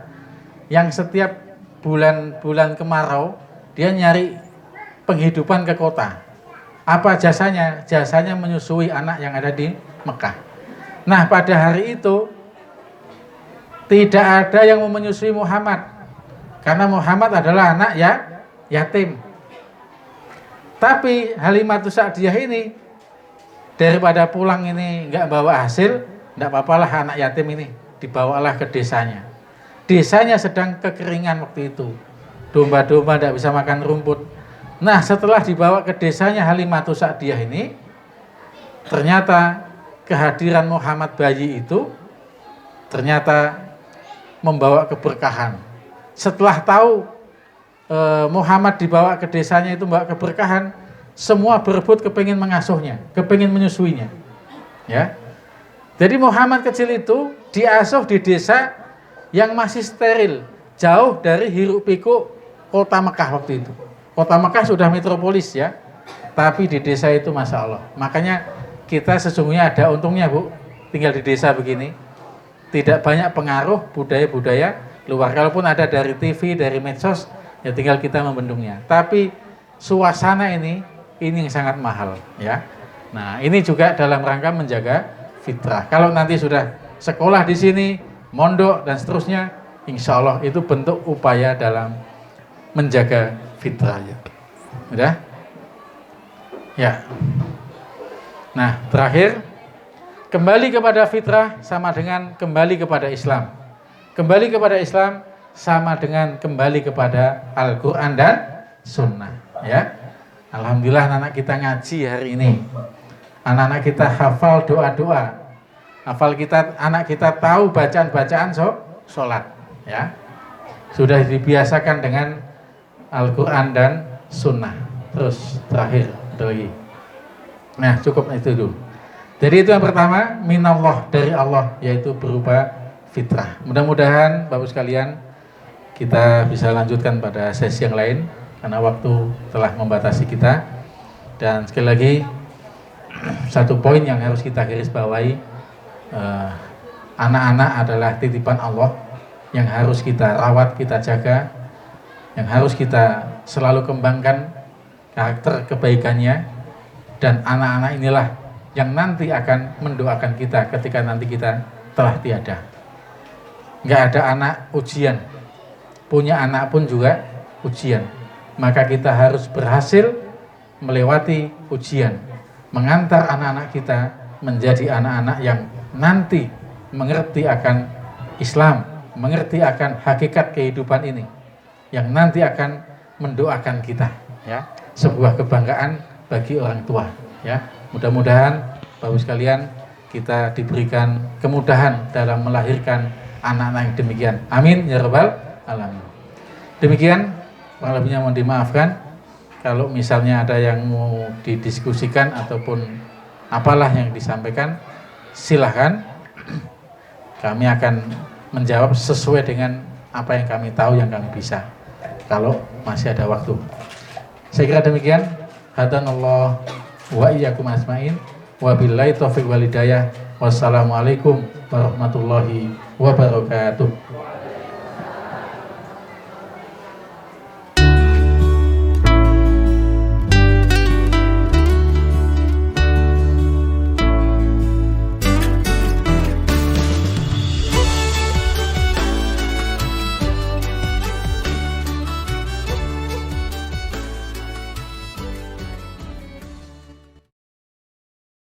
yang setiap bulan kemarau dia nyari penghidupan ke kota. Apa jasanya? Jasanya menyusui anak yang ada di Mekah. Nah, pada hari itu tidak ada yang mau menyusui Muhammad karena Muhammad adalah anak yatim. Tapi Halimatus Sa'diyah ini daripada pulang ini nggak bawa hasil, nggak apa-apalah anak yatim ini dibawalah ke desanya. Desanya sedang kekeringan waktu itu, domba-domba tidak bisa makan rumput. Nah, setelah dibawa ke desanya Halimatus Sa'diyah ini, ternyata kehadiran Muhammad bayi itu ternyata membawa keberkahan. Setelah tahu Muhammad dibawa ke desanya itu membawa keberkahan, semua berebut kepingin mengasuhnya, kepingin menyusuinya, ya. Jadi Muhammad kecil itu diasuh di desa yang masih steril, jauh dari hiruk pikuk kota Mekah waktu itu. Kota Mekah sudah metropolis, ya, tapi di desa itu Masya Allah. Makanya kita sesungguhnya ada untungnya, Bu, tinggal di desa begini. Tidak banyak pengaruh budaya-budaya luar. Kalaupun ada dari TV, dari medsos, ya tinggal kita membendungnya. Tapi suasana ini yang sangat mahal, ya. Nah, ini juga dalam rangka menjaga fitrah. Kalau nanti sudah sekolah di sini, mondok dan seterusnya, insya Allah itu bentuk upaya dalam menjaga fitrah, ya. Udah? Ya. Nah, terakhir, kembali kepada fitrah sama dengan kembali kepada Islam. Kembali kepada Islam sama dengan kembali kepada Al-Quran dan Sunnah, ya. Alhamdulillah anak kita ngaji hari ini. Anak-anak kita hafal doa-doa. Anak kita tahu bacaan-bacaan sholat, ya. Sudah dibiasakan dengan Al-Quran dan Sunnah. Terus terakhir lagi. Nah, cukup itu dulu. Jadi itu yang pertama, minallah, dari Allah, yaitu berupa fitrah. Mudah-mudahan Bapak sekalian kita bisa lanjutkan pada sesi yang lain karena waktu telah membatasi kita. Dan sekali lagi satu poin yang harus kita garis bawahi, anak-anak adalah titipan Allah yang harus kita rawat, kita jaga, yang harus kita selalu kembangkan karakter kebaikannya. Dan anak-anak inilah yang nanti akan mendoakan kita ketika nanti kita telah tiada. Nggak ada anak ujian, punya anak pun juga ujian. Maka kita harus berhasil melewati ujian, mengantar anak-anak kita menjadi anak-anak yang nanti mengerti akan Islam, mengerti akan hakikat kehidupan ini, yang nanti akan mendoakan kita, ya. Sebuah kebanggaan bagi orang tua, ya. Mudah-mudahan Bapak sekalian kita diberikan kemudahan dalam melahirkan anak-anak yang demikian. Amin ya rabbal alamin. Demikian, kurang lebihnya mohon dimaafkan. Kalau misalnya ada yang mau didiskusikan ataupun apalah yang disampaikan, silahkan. Kami akan menjawab sesuai dengan apa yang kami tahu, yang kami bisa, kalau masih ada waktu. Saya kira demikian. Hadanallah wa iyyakum asma'in. Wabillahi taufiq wal hidayah. Wassalamualaikum warahmatullahi wabarakatuh.